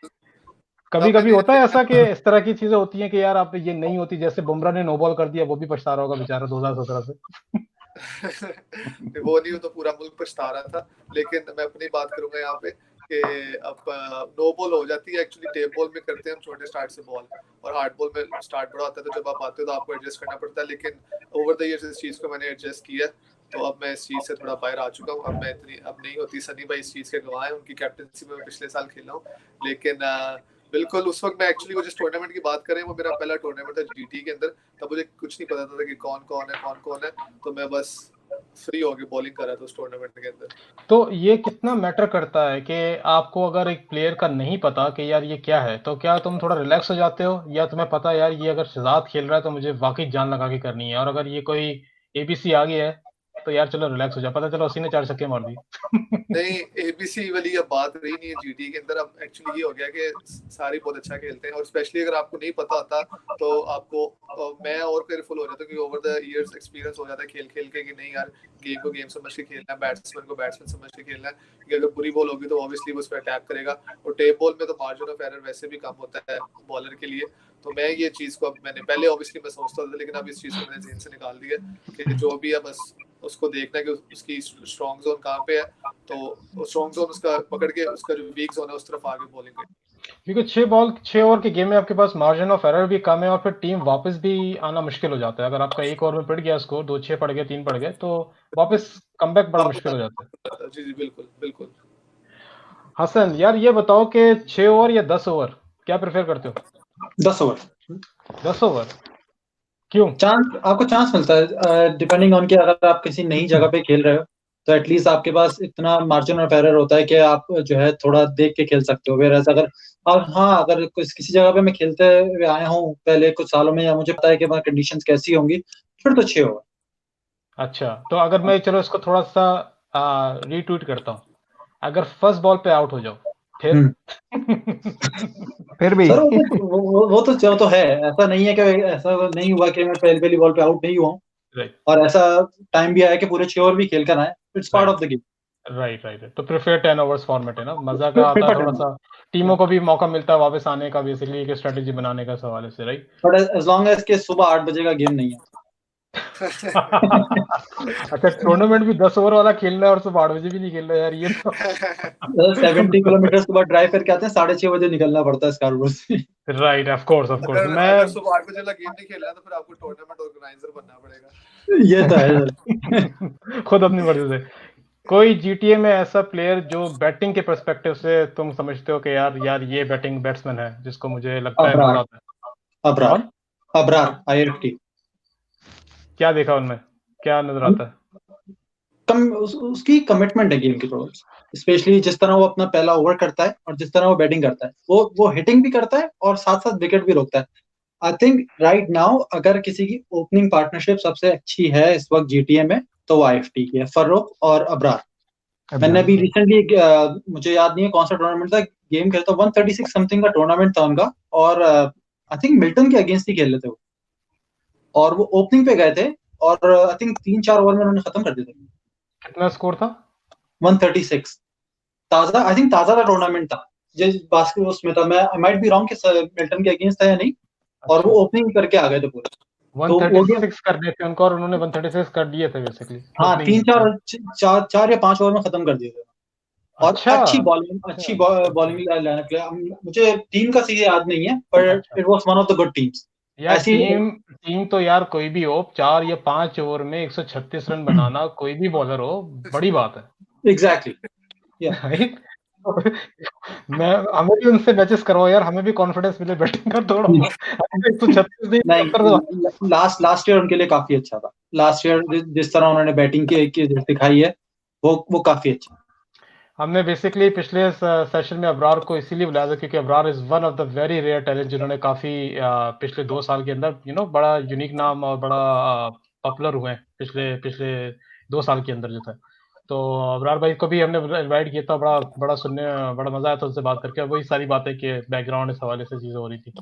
कभी तब कभी मैंने होता है ऐसा कि इस तरह की चीजें होती हैं कि यार आप ये नहीं होती, जैसे बुमराह ने नो बॉल कर दिया, वो भी पछता रहा होगा बेचारा 2017 से। वो नहीं, वो तो पूरा मुल्क पछता रहा था। लेकिन मैं अपनी बात करूंगा यहाँ पे कि अब नो बॉल हो जाती है। एक्चुअली टेप बॉल में करते हैं हम छोटे स्टार्ट से बॉल, और हार्ड बॉल में स्टार्ट बड़ा होता है, तो जब आप आते हो तो आपको एडजस्ट करना पड़ता है। लेकिन ओवर द इयर्स इस चीज को मैंने एडजस्ट किया, तो अब मैं इस चीज से थोड़ा बाहर आ चुका हूँ। अब मैं इतनी अब नहीं होती। सनी भाई इस चीज के गवाह हैं, उनकी कैप्टनसी में पिछले साल खेला हूँ। लेकिन बिल्कुल उस वक्त मैं एक्चुअली वो जिस टूर्नामेंट की बात करें वो मेरा पहला टूर्नामेंट था जीटी के अंदर। तब मुझे कुछ नहीं पता था कि कौन कौन है। तो मैं बस फ्री होके बॉलिंग कर रहा था उस टूर्नामेंट के अंदर। तो ये कितना मैटर करता है कि आपको अगर एक प्लेयर का नहीं पता कि यार ये क्या है, तो क्या तुम थोड़ा रिलैक्स हो जाते हो, या तुम्हें पता है यार ये अगर शहजाद खेल रहा है तो मुझे वाकई जान लगा के करनी है, और अगर ये कोई एबीसी आ गया है तो यार चलो रिलैक्स हो जाओ, पता चलो उसी ने 4 छक्के मार दिए। नहीं, एबीसी वाली अब बात रही नहीं है जीटी के अंदर। अब एक्चुअली ये हो गया कि सारे बहुत अच्छा खेलते हैं, और स्पेशली अगर आपको नहीं पता होता तो आपको मैं और केयरफुल हो जाता हूँ, क्योंकि ओवर द इयर्स एक्सपीरियंस हो जाता है खेल खेल के कि नहीं यार गेम को गेम समझ के खेलना है, बैट्समैन को बैट्समैन समझ के खेलना है। क्योंकि अगर बुरी बॉल होगी तो ऑब्वियसली वो उस पर अटैक करेगा, और टेप बॉल में तो मार्जिन ऑफ एरर वैसे भी कम होता है बॉलर के लिए। तो मैं ये चीज को, अब मैंने पहले ऑब्वियसली मैं सोचता था, लेकिन अब इस चीज को मैंने ज़हन से निकाल दिया कि जो भी है बस उसको देखना है कि उसकी स्ट्रॉन्ग जोन कहाँ पे है, तो स्ट्रॉन्ग जोन उसका पकड़ के उसका जो वीक जोन है उस तरफ आगे बॉलिंग करनी। क्योंकि 6 ओवर के गेम में आपके पास मार्जिन ऑफ एरर भी कम है, और फिर टीम वापस भी आना मुश्किल हो जाता है। अगर आपका 1 ओवर में पड़ गया स्कोर, 2-6 पड़ गए, 3 पड़ गए, तो वापस कमबैक बड़ा मुश्किल हो जाता है। जी जी बिल्कुल बिल्कुल। हसन यार, ये बताओ कि 6 ओवर या 10 ओवर, क्या प्रेफर करते हो? 10 ओवर। 10 ओवर क्यों? चांस आपको चांस मिलता है डिपेंडिंग ऑन कि अगर आप किसी नई जगह पे खेल रहे हो तो एटलीस्ट आपके पास इतना मार्जिन ऑफ एरर होता है कि आप जो है थोड़ा देख के खेल सकते हो। वेयर अगर और हाँ, अगर किसी जगह पे मैं खेलते हुए आया हूँ पहले कुछ सालों में, या मुझे पता है कि वहाँ कंडीशंस कैसी होंगी, फिर तो 6 होगा। अच्छा, तो अगर मैं चलो इसको थोड़ा सा रीट्वीट करता हूँ, अगर फर्स्ट बॉल पे आउट हो जाओ फिर फिर भी सर वो तो जो तो है, ऐसा नहीं है कि ऐसा नहीं हुआ कि मैं पहली बॉल पे आउट नहीं हुआ हूँ, राइट और ऐसा टाइम भी आया कि पूरे 6 ओवर भी खेल कर आए। It's part of the game. Right right तो फिर 10 ओवर्स फॉर्मेट है ना, मजा का आता है थोड़ा सा, टीमों को भी मौका मिलता है वापस आने का, बेसिकली एक स्ट्रेटेजी बनाने का सवाल है, right. But as long as के सुबह 8 बजे का गेम नहीं है। अच्छा, टूर्नामेंट भी 10 ओवर वाला खेलना है और सुबह 8 बजे भी नहीं खेलना यार, ये तो 70 किलोमीटर के बाद ड्राइव करके आते हैं, 6:30 बजे निकलना पड़ता है स्कार्बरो से। राइट, ऑफ कोर्स अगर मैं अगर सुबह 8 बजे वाला गेम नहीं खेलना तो फिर आपको टूर्नामेंट ऑर्गेनाइजर बनना पड़ेगा। ये तो है। खुद अपनी मर्जी से। कोई जीटीए में ऐसा प्लेयर जो बैटिंग के पर्सपेक्टिव से तुम समझते हो कि यार ये बैटिंग बैट्समैन है जिसको मुझे लगता है अबरार मजा आता है? अबरार कौन? अबरार IFT। क्या देखा उनमें, क्या नजर आता है? उसकी कमिटमेंट है गेम की तरफ, स्पेशली जिस तरह वो अपना पहला ओवर करता है और जिस तरह वो बैटिंग करता है, वो हिटिंग भी करता है और साथ साथ विकेट भी रोकता है। आई थिंक राइट नाउ अगर किसी की ओपनिंग पार्टनरशिप सबसे अच्छी है इस वक्त जीटीए में, तो वो IFT की है, फर्रुख और अबरार। मैंने अभी रिसेंटली मुझे याद नहीं है कौन सा टूर्नामेंट था, गेम खेलता 136 समथिंग का टूर्नामेंट था उनका, और आई थिंक मिल्टन के अगेंस्ट ही खेल रहे थे वो, और वो ओपनिंग पे गए थे, और आई थिंक 3-4 ओवर में उन्होंने खत्म कर दिया था। कितना स्कोर था? 136। ताजा, आई थिंक ताजा का टूर्नामेंट था जिस बास्केट उसमें था, मैं आई माइट बी रॉन्ग कि मिल्टन के अगेंस्ट था या नहीं, और अच्छा, वो ओपनिंग करके आ गए थे पूरे। तो वो गेम 136 कर दिए थे उनको और उन्होंने 136 कर दिए थे बेसिकली हाँ, ओपनिंग तीन में। चार चार या 5 ओवर में खत्म कर दिए थे। और अच्छा अच्छी बॉलिंग लाइनअप किया। मुझे टीम का सीधे याद नहीं है, पर अच्छा it was one of the good teams. यार, ऐसी टीम तो यार कोई भी हो, 4 या 5 ओवर में 136 रन बनाना, कोई भी बॉलर हो, बड़ी बात है। एग्जैक्टली, या राइट। मैं हमें भी उनसे मैचेस करवाओ यार, हमें भी कॉन्फिडेंस मिले बैटिंग का थोड़ा सा। 136 नहीं कर दो। नहीं, लास्ट ईयर उनके लिए काफी अच्छा था। लास्ट ईयर जिस तरह उन्होंने बैटिंग की दिखाई है, वो काफी अच्छा। हमने बेसिकली पिछले सेशन में अबरार को इसीलिए बुलाया था क्योंकि Abrar is one of the very rare talent जिन्होंने काफी पिछले 2 साल के अंदर बड़ा यूनिक नाम और बड़ा पॉपुलर हुए हैं पिछले पिछले 2 साल के अंदर जो था। तो अबरार भाई को भी हमने इनवाइट किया था, बड़ा बड़ा सुनने बड़ा मजा आया था उनसे बात करके, वही सारी बातें कि बैकग्राउंड इस हवाले से चीजें हो रही थी।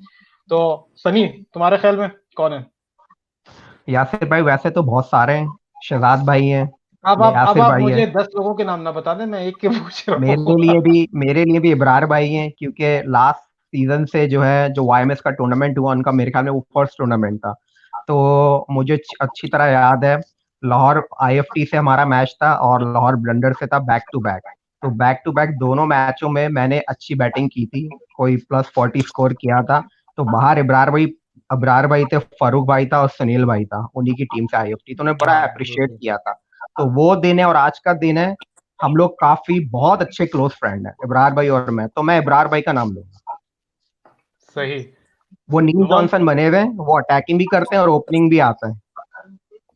तो सनी, तुम्हारे ख्याल में कौन है? यासिर भाई वैसे तो बहुत सारे हैं, शहजाद भाई हैं, अब यासिर आप भाई हैं। मुझे 10 लोगों के नाम ना बता दें, मैं एक के पूछ रहा हूँ। मेरे लिए भी इब्रार भाई हैं, क्योंकि लास्ट सीजन से जो है जो YMS का टूर्नामेंट हुआ उनका, मेरे ख्याल में वो फर्स्ट टूर्नामेंट था। तो मुझे अच्छी तरह याद है, लाहौर IFT से हमारा मैच था और लाहौर ब्लंडर से था बैक टू बैक दोनों मैचों में मैंने अच्छी बैटिंग की थी, कोई +40 स्कोर किया था। तो बाहर अबरार भाई थे, फरूख भाई था और सुनील भाई था, उन्हीं की टीम से IFT, तो उन्हें बड़ा हाँ अप्रिशिएट बिल्कुल किया था। तो वो दिन है और आज का दिन है, हम लोग काफी बहुत अच्छे क्लोज फ्रेंड हैं, इब्रार भाई और मैं, तो मैं इब्रार भाई का नाम लूंगा। सही। वो नील नुमान, जॉनसन बने हुए हैं, वो अटैकिंग भी करते हैं और ओपनिंग भी आता है।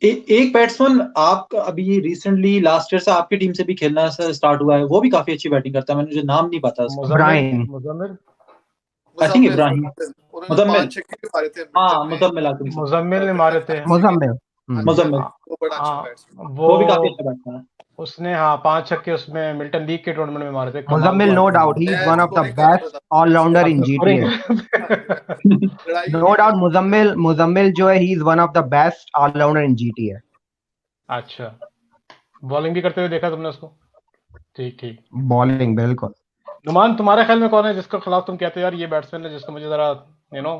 एक बैट्समैन आप अभी रिसेंटली लास्ट ईयर से आपकी टीम से भी खेलना स्टार्ट हुआ है, वो भी काफी अच्छी बैटिंग करता है, मुझे नाम नहीं पता उसका। मुजम्मिल ब्राइन मुजम्मिल आई थिंक मुजम्मिल इब्राहिम, उन्होंने मुजम्मिल, 5 छक्के भी मारे थे हाँ मिल्टन में मुजम्मिल आखिरी से, मुजम्मिल ने मारे थे। मुजम्मिल। हाँ जी, हाँ जी, मुजम्मिल, वो बड़ा अच्छा बैट्समैन। वो वो भी काफी अच्छा बैट्समैन है। उसने हाँ 5 छक्के उसमें मिल्टन लीग के टूर्नामेंट में मारे थे, कमाल की मुजम्मिल नो बैटिंग डाउट, थी। ही इज मैं वन ऑफ द स्कोरिंग कर रहा बेस्ट था तब, मैं ऑलराउंडर इन अच्छा, जीटीए। हाँ जी, लड़ाई नो हुई डाउट, थी। मुजम्मिल जो है, he is one of the best allrounder in GTA. अच्छा, बॉलिंग भी करते हुए देखा तुमने उसको? ठीक ठीक। बॉलिंग बिल्कुल। नुमान, तुम्हारे ख्याल में कौन है जिसके खिलाफ तुम कहते हो यार ये बैट्समैन है जिसको मुझे जरा यू नो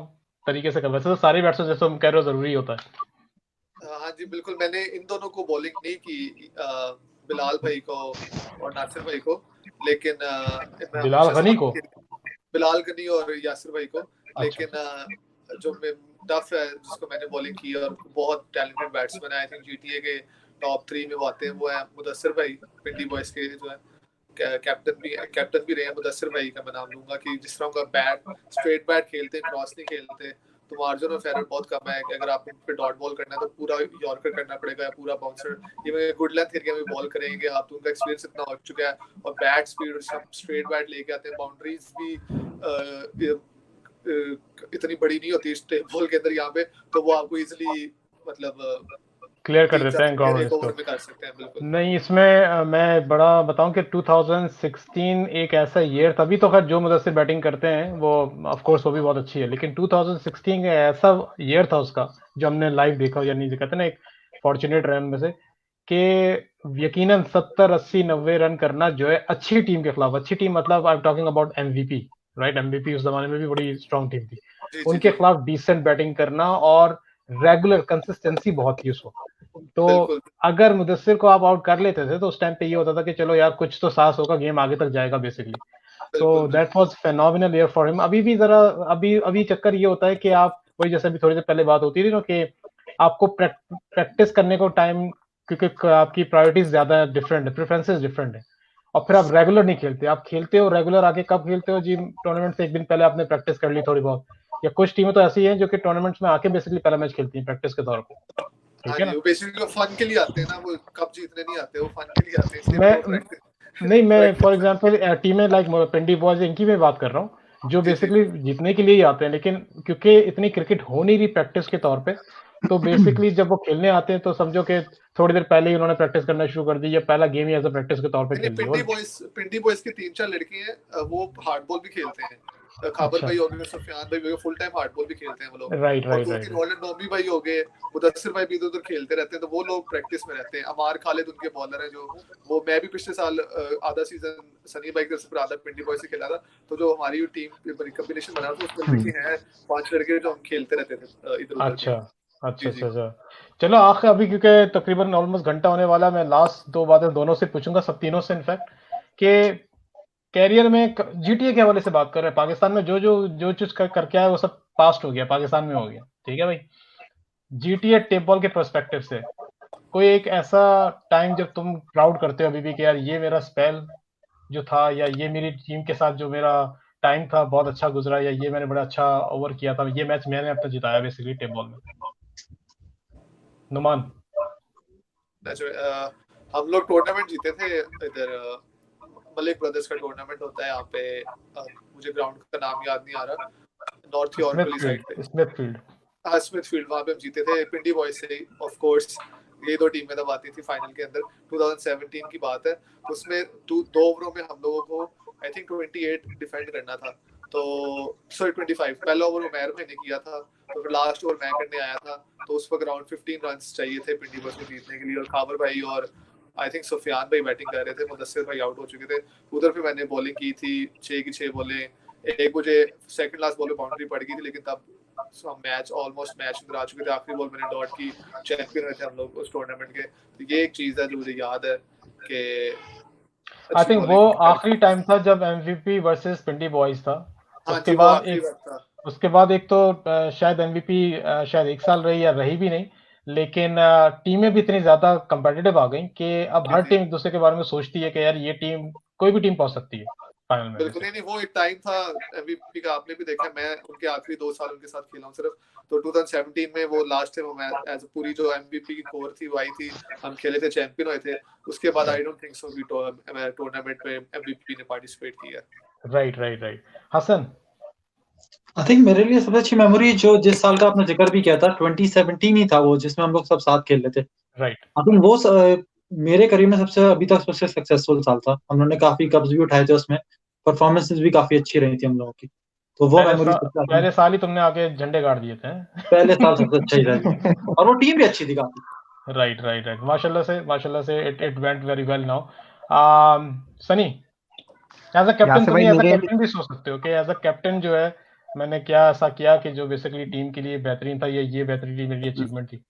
तरीके से कर, वैसे तो सारे बैट्समैन जैसे तुम कह रहे हो जरूरी होता है। हाँ जी, बिल्कुल। मैंने इन दोनों को बॉलिंग नहीं की, बिलाल भाई को और नासिर भाई को, लेकिन मैं बिलाल हमेशा गनी साथ को? बिलाल गनी और यासिर भाई को। अच्छा लेकिन जो डफ है जिसको मैंने बॉलिंग की और बहुत टैलेंटेड बैट्समैन है, आई थिंक जीटीए के टॉप 3 में वो आते हैं, वो है मुदस्सिर भाई, पिंडी बॉयज के जो है कैप्टन भी रहे हैं। मुदस्सिर भाई का मैं नाम लूंगा कि जिस तरह उनका बैट, स्ट्रेट बैट खेलते हैं, क्रॉस नहीं खेलते, तो मार्जिन ऑफ एरर बहुत कम है कि अगर आप उन पे डॉट बॉल करना है तो पूरा यॉर्कर करना पड़ेगा या पूरा बाउंसर, ये गुड लेंथ एरिया में बॉल करेंगे आप, तो उनका एक्सपीरियंस इतना हो चुका है, और बैट स्पीड और सब स्ट्रेट बैट लेके आते हैं, बाउंड्रीज भी इतनी बड़ी नहीं होती इस बॉल के अंदर यहाँ पे, तो वो आपको इजीली मतलब क्लियर कर देते हैं ग्राउंड एक ओवर इसको। में कर सकते हैं। बिल्कुल नहीं, इसमें मैं बड़ा बताऊं कि 2016 एक ऐसा ईयर, तभी तो खैर जो मुदस्सिर बैटिंग करते हैं वो ऑफ कोर्स वो भी बहुत अच्छी है, लेकिन 2016 का ऐसा ईयर था उसका जो हमने लाइव देखा, यानी कहते हैं ना एक फॉर्चुनेट रन में से, कि यकीनन 70 80 90 रन करना जो है अच्छी टीम के खिलाफ, अच्छी टीम मतलब I am talking about MVP, right, MVP उस जमाने में भी बड़ी स्ट्रांग टीम थी, जी उनके खिलाफ डिसेंट बैटिंग करना और रेगुलर कंसिस्टेंसी बहुत थी उस वक्त। तो बिल्कुल अगर मुदस्सिर को आप आउट कर लेते थे तो उस टाइम पे ये होता था कि चलो यार कुछ तो साहस होगा, गेम आगे तक जाएगा बेसिकली। तो बिल्कुल that was phenomenal year for him. अभी भी जरा अभी चक्कर ये होता है कि आप वही जैसे अभी थोड़ी देर पहले बात होती थी ना कि आपको प्रैक्टिस करने को टाइम, क्योंकि आपकी प्रायोरिटीज ज्यादा डिफरेंट है, प्रेफरेंसेस डिफरेंट है, और फिर आप रेगुलर नहीं खेलते, आप खेलते हो रेगुलर आगे कब खेलते हो जी, टूर्नामेंट से एक दिन पहले आपने प्रैक्टिस कर ली थोड़ी बहुत, या कुछ टीमें तो ऐसी हैं जो कि टूर्नामेंट्स में आके बेसिकली पहला मैच खेलती हैं प्रैक्टिस के तौर पे, हाँ ठीक है जी, ना। वो बेसिकली फन के लिए आते हैं ना, वो कप जीतने नहीं आते, वो फन के लिए आते हैं, इसलिए मैं वो प्रैक्टिस नहीं, मैं फॉर प्रैक्टिस एग्जांपल टीमें लाइक पिंडी बॉयज इनकी मैं बात कर रहा हूँ जो जी जी बेसिकली जीतने के लिए ही आते हैं, लेकिन क्योंकि इतनी क्रिकेट हो नहीं रही प्रैक्टिस के तौर पे, तो बेसिकली जब वो खेलने आते हैं तो समझो कि थोड़ी देर पहले ही उन्होंने प्रैक्टिस करना शुरू कर दी, या पहला गेम ही एज अ प्रैक्टिस के तौर पे नहीं, खेल लिया। पिंडी बॉयज के 3-4 लड़के हैं, वो हार्डबॉल भी खेलते हैं, खाबर अच्छा, भाई हो गए, सुफियान भाई हो गए, फुल टाइम हार्डबॉल भी खेलते हैं वो लोग, राइट और राइट 2-3 राइट। और नोमी भाई हो गए, मुदस्सिर भाई भी इधर उधर खेलते रहते हैं, तो वो लोग प्रैक्टिस में रहते हैं। अमार खालिद उनके बॉलर हैं, जो वो मैं भी पिछले साल आधा सीजन सनी भाई के से आधा पिंडी बॉय से खेला था, तो जो हमारी टीम कॉम्बिनेशन बना था उसमें लड़के हैं 5 लड़के जो हम खेलते रहते थे इधर उधर अच्छा के। अच्छा जी अच्छा जी अच्छा। चलो आखिर अभी क्योंकि तकरीबन ऑलमोस्ट घंटा होने वाला, मैं लास्ट दो बातें दोनों से पूछूंगा, सब तीनों से इनफैक्ट, कि कैरियर में जीटीए के हवाले से बात कर रहे हैं, पाकिस्तान में जो चीज करके आया वो सब पास्ट हो गया, पाकिस्तान में हो गया, ठीक है भाई। जीटीए टेप बॉल के पर्सपेक्टिव से कोई एक ऐसा टाइम जब तुम प्राउड करते हो अभी भी कि यार ये मेरा स्पेल जो था, या ये मेरी टीम के साथ जो मेरा टाइम था बहुत अच्छा गुजरा, या ये मैंने बड़ा अच्छा ओवर किया था, ये मैच मैंने अपना जिताया बेसिकली टेप बॉल में। नुमान। हम लोग टूर्नामेंट जीते थे इधर, मलिक ब्रदर्स का टूर्नामेंट होता है यहाँ पे, मुझे ग्राउंड का नाम याद नहीं आ रहा, नॉर्थ यॉर्क वाली साइड पे, स्मिथफील्ड। स्मिथ फील्ड, वहां पे हम जीते थे पिंडी बॉयज से, ऑफ कोर्स ये दो टीमें तब आती थी फाइनल के अंदर, 2017 की बात है। तो उसमें दो ओवरों में हम लोगों को आई थिंक 28 डिफेंड करना था, तो सॉरी 25, पहला ओवर उमैर भाई ने किया था, तो फिर लास्ट ओवर मैं करने आया था, तो उस वक्त अराउंड 15 रन चाहिए थे पिंडी बॉयज को जीतने के लिए, और खाबर भाई और आई थिंक सुफियान भाई बैटिंग कर रहे थे, मुदस्सिर भाई आउट हो चुके थे, उधर फिर मैंने बॉलिंग की थी 6 की 6 बॉलें, एक मुझे सेकंड लास्ट बॉल पे बाउंड्री पड़ गई थी, लेकिन तब मैच ऑलमोस्ट मैच अंदर आ चुके थे, आखिरी बॉल मैंने डॉट की, चैंपियन हुए थे हम लोग उस टूर्नामेंट के, तो ये एक चीज है जो मुझे याद है कि आई अच्छी थिंक वो बॉलिंग आखिरी टाइम था जब एमवीपी वर्सेस पिंडी बॉयज था। हाँ उसके जी, वो बाद आखिरी एक वक्त था। एक तो शायद एमवीपी शायद एक साल रही या रही भी नहीं, लेकिन टीमें भी इतनी ज्यादा कंपेटिटिव आ गई कि अब जी हर जी टीम एक दूसरे के बारे में सोचती है कि यार ये टीम, कोई भी टीम पहुंच सकती है फाइनल में बिल्कुल, बेसिकली। नहीं वो एक टाइम था एमवीपी का, आपने भी देखा, मैं उनके आखिरी 2 साल उनके साथ खेला हूँ सिर्फ, तो 2017 में वो लास्ट टाइम मैं एज पूरी जो एमवीपी की कोर थी वो आई थी, हम खेले थे, चैंपियन हुए थे, उसके बाद आई डोंट थिंक सो कि टूर्नामेंट में एमवीपी ने पार्टिसिपेट किया। Right right right. Hasan. I think मेरे लिए सबसे अच्छी मेमोरी जो जिस साल का आपने जिक्र भी किया था 2017 ही था वो, जिसमें हम लोग सब साथ खेल रहे थे। राइट। आई थिंक वो मेरे करियर में सबसे अभी तक सबसे सक्सेसफुल साल था, हम लोगों ने काफी कप्स भी उठाए थे उसमें, परफॉर्मेंसेस भी काफी अच्छी रही थी हम लोगों की, तो वो मेमोरी पहले साल ही तुमने आके झंडे गाड़ दिए थे। पहले साल सबसे अच्छा ही था, और वो टीम भी अच्छी थी काफी। Right right right. माशाल्लाह से it went very well now. Sunny, as a captain Yasir तुम भाई ये एज अ मेरे कैप्टन भी सोच सकते हो कि एज अ कैप्टन जो है मैंने क्या ऐसा किया कि जो बेसिकली टीम के लिए बेहतरीन था, ये बेहतरीन मेरी अचीवमेंट थी।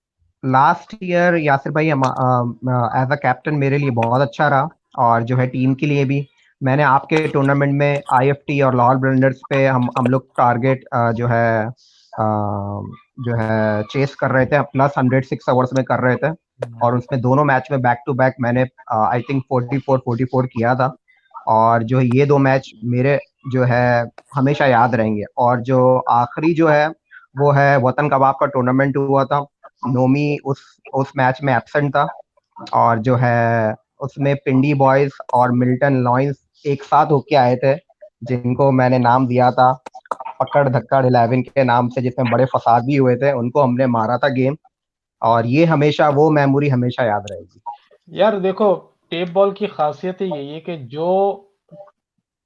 लास्ट ईयर यासिर भाई एज अ कैप्टन मेरे लिए बहुत अच्छा रहा, और जो है टीम के लिए भी। मैंने आपके टूर्नामेंट में आईएफटी और लाहौर ब्लेंडर्स पे हम लोग टारगेट जो है चेस कर रहे थे, प्लस 106 ओवर्स में कर रहे थे, और उसमें दोनों मैच में बैक टू बैक मैंने आई थिंक 44 किया था, और जो ये दो मैच मेरे जो है हमेशा याद रहेंगे। और जो आखिरी जो है वो है वतन कबाब का टूर्नामेंट हुआ था। नोमी उस मैच में एब्सेंट था, और जो है उसमें पिंडी बॉयज और मिल्टन लॉयंस एक साथ होके आए थे, जिनको मैंने नाम दिया था पकड़ धक्कड़ 11 के नाम से, जिसमें बड़े फसाद भी हुए थे। उनको हमने मारा था गेम, और ये हमेशा वो मेमोरी हमेशा याद रहेगी। यार देखो, टेप बॉल की खासियत ही यही है कि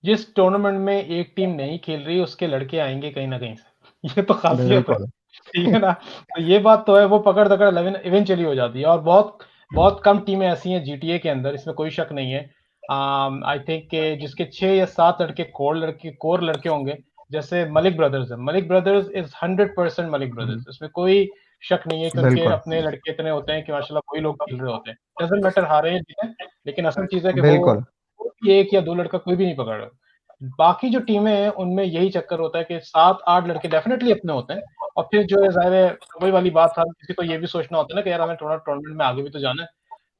जिस टूर्नामेंट में एक टीम नहीं खेल रही उसके लड़के आएंगे कहीं ना कहीं से। ये तो खासियत है, बिल्कुल ठीक है ना। तो ये बात तो है, वो पकड़ दकड़ 11 इवेंचुअली हो जाती है, और बहुत बहुत कम टीमें ऐसी हैं जीटीए के अंदर, इसमें कोई शक नहीं है। आई थिंक के जिसके 6 या 7 लड़के कोर लड़के होंगे, जैसे मलिक ब्रदर्स है। Malik brothers is 100% Malik brothers, इसमें कोई शक नहीं है कि उनके बिल्कुल अपने लड़के इतने होते हैं कि माशाल्लाह वही लोग खेल रहे होते हैं। डजेंट मैटर हारे या जीते, लेकिन असल चीज है कि वो बिल्कुल एक या दो लड़का कोई भी नहीं पकड़ रहा। बाकी जो टीमें हैं उनमें यही चक्कर होता है कि 7-8 लड़के डेफिनेटली अपने होते हैं, और फिर जो है ज़ाहिर है वही वाली बात था, किसी को ये भी सोचना होता है ना कि यार हमें थोड़ा टूर्नामेंट में आगे भी तो जाना है,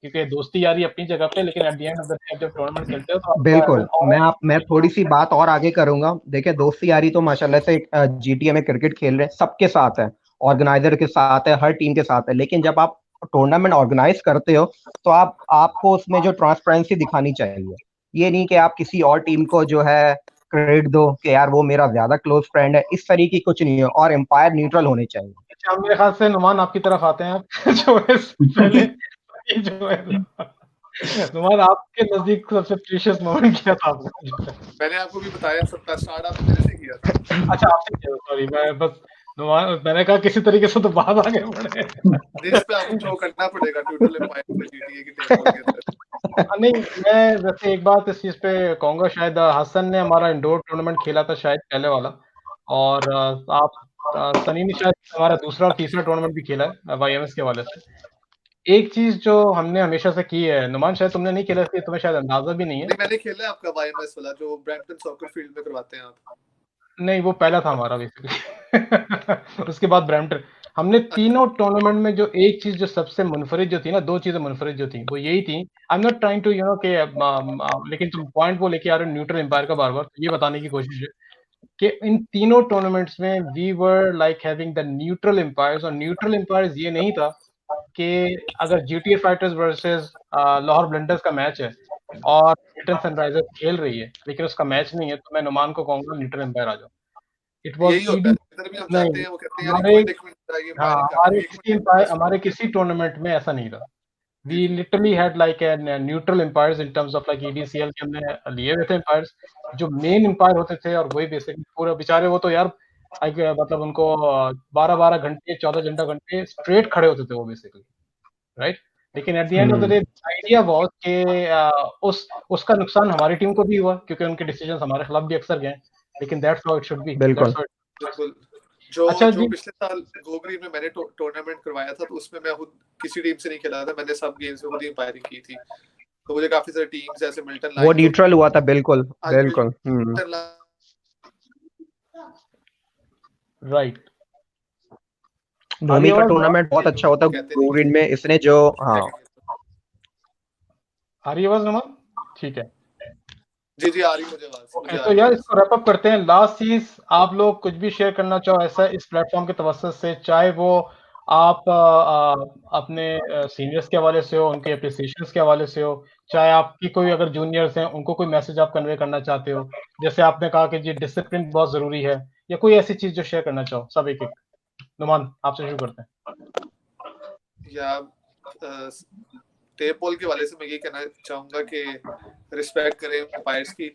क्योंकि दोस्ती यारी अपनी जगह पे, लेकिन at the end of the day जब टूर्नामेंट खेलते हो तो आपको एज बिल्कुल। And all. मैं थोड़ी सी बात और आगे करूंगा। देखिए, दोस्ती यारी तो माशाल्लाह से जीटीए में क्रिकेट खेल रहे हैं सबके साथ है, ऑर्गेनाइजर के साथ है, हर टीम के साथ है। लेकिन जब आप टूर्नामेंट ऑर्गेनाइज करते हो तो आपको उसमें जो ट्रांसपेरेंसी दिखानी चाहिए। ये नहीं कि आप किसी और टीम को जो है क्रेडिट दो कि यार वो मेरा ज्यादा क्लोज फ्रेंड है, इस तरीके की कुछ नहीं है। और एम्पायर न्यूट्रल होने चाहिए। अच्छा, मेरे ख्याल से नुमान आपकी तरफ आते हैं आप जो है पहले ये जो है नुमान आपके नजदीक सबसे प्रीशियस मोमेंट क्या था आपका? मैंने आपको भी बताया, सबका स्टार्ट आपने मेरे से किया था। अच्छा, आपसे किया, सॉरी, मैं बस नुमान, मैंने कहा किसी तरीके से तो बात आगे बढ़े। इस पे आपको शो करना पड़ेगा न्यूट्रल एम्पायर पे जीटीए की टेबल के अंदर। नहीं, मैं वैसे एक बात इस चीज़ पे कहूँगा, शायद हसन ने हमारा इंडोर टूर्नामेंट खेला था शायद पहले वाला, और सनी ने शायद हमारा दूसरा और तीसरा टूर्नामेंट भी खेला है वाईएमएस के हवाले से। एक चीज़ जो हमने हमेशा से की है, नुमान शायद तुमने नहीं खेला, इसलिए तुम्हें शायद अंदाज़ा भी नहीं है। नहीं, मैंने खेला है आपका वाईएमएस वाला जो ब्रैम्पटन सॉकर फील्ड में करवाते हैं आप। नहीं, वो पहला था हमारा बेसिकली उसके बाद ब्रैम्पटन। हमने तीनों टूर्नामेंट में जो एक चीज़ जो सबसे मुनफरिद जो थी ना, 2 चीज़ें मुनफरिद जो थी, वो यही थी। I am not trying to कि लेकिन तुम पॉइंट वो लेके आ रहे हो न्यूट्रल एम्पायर का बार-बार, तो ये बताने की कोशिश है कि इन तीनों टूर्नामेंट्स में we were like having the neutral umpires, और न्यूट्रल एम्पायर्स ये नहीं था कि अगर GTA fighters versus Lahore blunders का मैच है और हिटन सनराइजर्स खेल रही है, लेकिन उसका मैच नहीं है, तो मैं नुमान को कहूँगा न्यूट्रल एम्पायर आ जाओ। इट वाज़ यही होता ईडी। है, इधर भी हम जाते नहीं, हैं, वो कहते हैं यार हमारे इनको एक मिनट चाहिए, हाँ, एम्पायरिंग कर रहे हैं, 1 मिनट में बस। हमारे किसी टूर्नामेंट में ऐसा नहीं था। जी वी जी। Literally had like neutral umpires in terms of like EDCL के हमने लिए हुए थे एम्पायर्स, जो मेन एम्पायर होते थे, और वही बेसिकली पूरा बेचारे वो तो यार मतलब उनको 12-12 घंटे 14 घंटे स्ट्रेट खड़े होते थे वो बेसिकली, राइट? लेकिन at the end of the day idea was कि उसका नुकसान हमारी टीम को भी हुआ, क्योंकि उनके डिसीजंस हमारे खिलाफ भी अक्सर गए। लेकिन that's how it should be, that's बिल्कुल हाउ। बिल्कुल। जो अच्छा जो जी। पिछले साल गोग्रीन में मैंने टूर्नामेंट करवाया था, तो उसमें मैं खुद किसी टीम से नहीं खेला था, मैंने सब गेम्स में खुद ही एम्पायरिंग की थी। तो मुझे काफी सारी टीम्स जैसे मिल्टन वो लायंस हो, न्यूट्रल हुआ था, बिल्कुल आज बिल्कुल। Milton Lions right. आ रही नोमी का आवाज़ नुमान? टूर्नामेंट बहुत अच्छा होता है कहते नहीं गोविंद कि में। इसने जो हाँ आ रही आवाज़ नुमान? ठीक है। जी जी, आ रही मुझे आवाज, ओके, मुझे आ तो रही यार आवाज। इसको रैप अप करते हैं। लास्ट चीज़, आप लोग कुछ भी शेयर करना चाहो ऐसा इस प्लेटफ़ॉर्म के तवज्जुह से, चाहे वो आप अपने सीनियर्स के हवाले से हो, उनके एप्रिसिएशंस के हवाले से हो, चाहे आपकी कोई अगर जूनियर्स हैं, उनको कोई मैसेज आप कन्वे करना चाहते हो। जैसे आपने कहा कि जी डिसिप्लिन बहुत ज़रूरी है, या कोई ऐसी चीज़ जो शेयर करना चाहो, सब एक-एक। नुमान, आपसे शुरू करते हैं। या टेप बॉल के वाले से मैं ये कहना चाहूंगा कि रिस्पेक्ट करें एम्पायर्स की।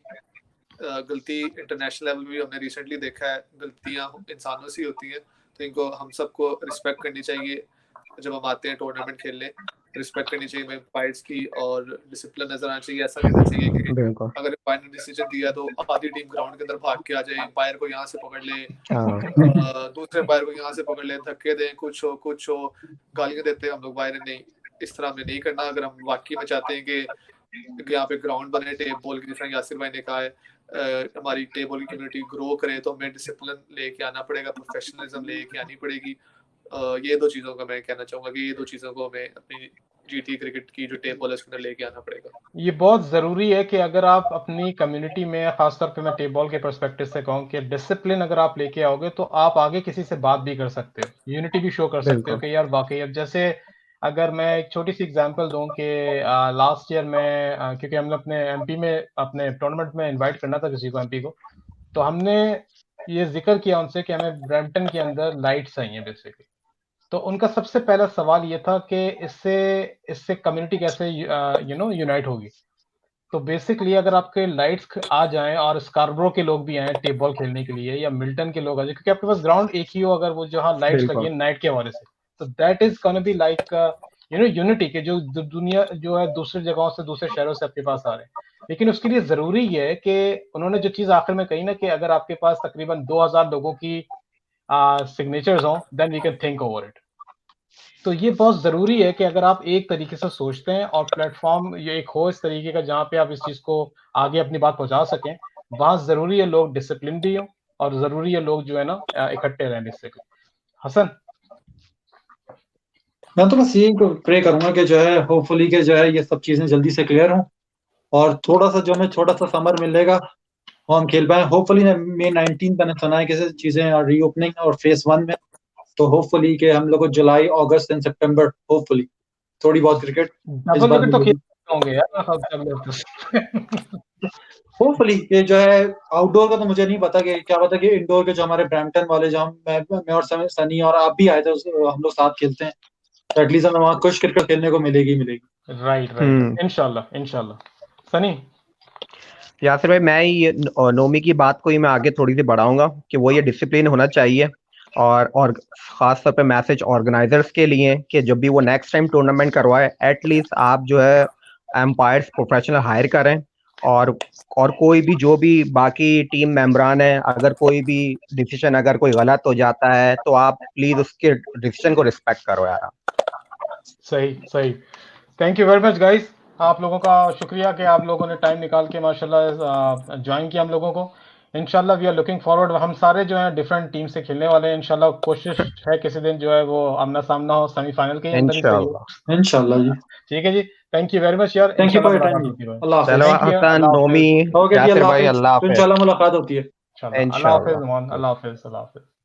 गलती इंटरनेशनल लेवल भी हमने रिसेंटली देखा है, गलतियां इंसानों से होती हैं, तो इनको हम सबको रिस्पेक्ट करनी चाहिए। जब हम आते हैं टूर्नामेंट खेलने, रिस्पेक्ट करनी चाहिए एम्पायर्स की, और डिसिप्लिन नजर आना चाहिए। ऐसा नहीं होना चाहिए कि बिल्कुल अगर एम्पायर ने डिसीजन दिया तो आधी टीम ग्राउंड के अंदर भाग के आ जाए, एम्पायर को यहाँ से पकड़ ले, हाँ दूसरे एम्पायर को यहाँ से पकड़ ले, धक्के दें, कुछ हो, गालियां देते हैं हम लोग बाहर। नहीं, इस तरह हमें नहीं करना। अगर हम वाकई में चाहते हैं कि यहाँ पे ग्राउंड बने टेप बॉल की, जिस तरह यासिर भाई ने कहा है, हमारी टेप बॉल की कम्युनिटी ग्रो करे, तो हमें डिसिप्लिन लेके आना पड़ेगा, प्रोफेशनलिज्म लेके आनी पड़ेगी। ये दो चीज़ों का मैं कहना चाहूँगा कि ये दो चीज़ों को हमें अपनी जीटी क्रिकेट की जो टेबल है उसके अंदर लेके आना पड़ेगा। ये बहुत ज़रूरी है कि अगर आप अपनी कम्युनिटी में, ख़ासतौर पे मैं टेबल के पर्सपेक्टिव से कहूँ कि डिसिप्लिन अगर आप लेके आओगे तो आप आगे किसी से बात भी कर सकते हो, यूनिटी भी शो कर सकते हो बिल्कुल कि यार वाक़ई अब जैसे अगर मैं एक छोटी-सी एग्ज़ाम्पल दूँ कि लास्ट ईयर मैं क्योंकि हमने अपने एमपी में अपने टूर्नामेंट में इनवाइट करना था किसी को एमपी को, तो हमने ये ज़िक्र किया उनसे कि हमें ब्रैम्पटन के अंदर लाइट्स चाहिए बेसिकली। तो उनका सबसे पहला सवाल ये था कि इससे इससे कम्युनिटी कैसे यूनाइट होगी। तो बेसिकली अगर आपके लाइट्स आ जाएँ और स्कार्बरो के लोग भी आएँ टेबल खेलने के लिए या मिल्टन के लोग आ जाएँ क्योंकि आपके पास ग्राउंड एक ही हो अगर वो जहाँ लाइट्स लगी बिल्कुल है नाइट के हवाले से, तो that is gonna be like unity के जो दुनिया जो है दूसरी जगहों से, दूसरे शहरों से आपके पास आ रहे हैं। लेकिन उसके लिए ज़रूरी ये है कि उन्होंने जो चीज़ आखिर में कही ना कि अगर आपके पास तकरीबन 2000 लोगों की सिग्नेचर्स हों, then we can think over it. तो ये बहुत ज़रूरी है कि अगर आप एक तरीके से सोचते हैं और प्लेटफ़ॉर्म ये एक हो इस तरीके का जहाँ पे आप इस चीज़ को आगे अपनी बात पहुँचा सकें, वहाँ ज़रूरी है लोग डिसिप्लिन भी हों और ज़रूरी है लोग जो है ना इकट्ठे रहें बेसिकली। हसन? मैं तो बस यही प्रे करूंगा कि जो है होपफुली के जो है ये सब चीजें जल्दी से क्लियर हों और थोड़ा सा जो हमें छोटा सा समर मिलेगा वो हम खेल पाए। होपफुली May 19 मैंने सुना है कि चीजें रीओपनिंग और फेज 1 में, तो होपफुली के हम लोग को जुलाई, अगस्त एंड सितंबर होपफुली थोड़ी बहुत क्रिकेट इस डबल बार विकेट तो मिलेगी। खेल होंगे यार सब जब लोग होपफुली ये जो है आउटडोर का तो मुझे नहीं पता कि क्या पता कि इंडोर के जो हमारे ब्रैम्पटन वाले जो मैं और सनी और आप भी आए थे हम लोग साथ खेलते हैं, तो एटलीस्ट हमें वहाँ कुछ क्रिकेट खेलने को मिलेगी ही मिलेगी। राइट इंशाल्लाह। सनी? यासिर भाई मैं ये नोमी की बात को ही मैं आगे थोड़ी सी बढ़ाऊंगा कि वो ये डिसिप्लिन होना चाहिए और खास तौर पे मैसेज ऑर्गेनाइजर्स के लिए कि जब भी वो नेक्स्ट टाइम टूर्नामेंट करवाए एटलीस्ट आप जो है एम्पायर्स प्रोफेशनल हायर करें और कोई भी जो भी बाकी टीम मेंबरान है अगर कोई भी डिसीजन अगर कोई गलत हो जाता है तो आप प्लीज उसके डिसीजन को रिस्पेक्ट करो यार। सही। Thank you very much guys. आप लोगों का शुक्रिया कि आप लोगों ने टाइम निकाल के माशाल्लाह ज्वाइन किया हम लोगों को। इंशाल्लाह वी आर लुकिंग फॉरवर्ड। हम सारे जो हैं डिफरेंट टीम से खेलने वाले हैं। इंशाल्लाह कोशिश है किसी दिन जो है वो आमना-सामना हो, सेमीफाइनल के अंदर ही सही हो। इंशाल्लाह इंशाल्लाह जी। ठीक है जी। थैंक यू वेरी मच यार। थैंक यू इंशाल्लाह फॉर योर टाइम मुलाकात जी। होती है। अल्लाह चलो हाफिज। Thank you. हसन अल्लाह नोमी हाफ़िज़। ओके जी, यासिर अल्लाह भाई हाफिज। अल्लाह तो हाफिज इंशाल्लाह मुलाकात होती है। इंशाल्लाह। अल्लाह हाफ़िज़ इंशाल्लाह। ज़ुमान। अल्लाह हाफ़िज़।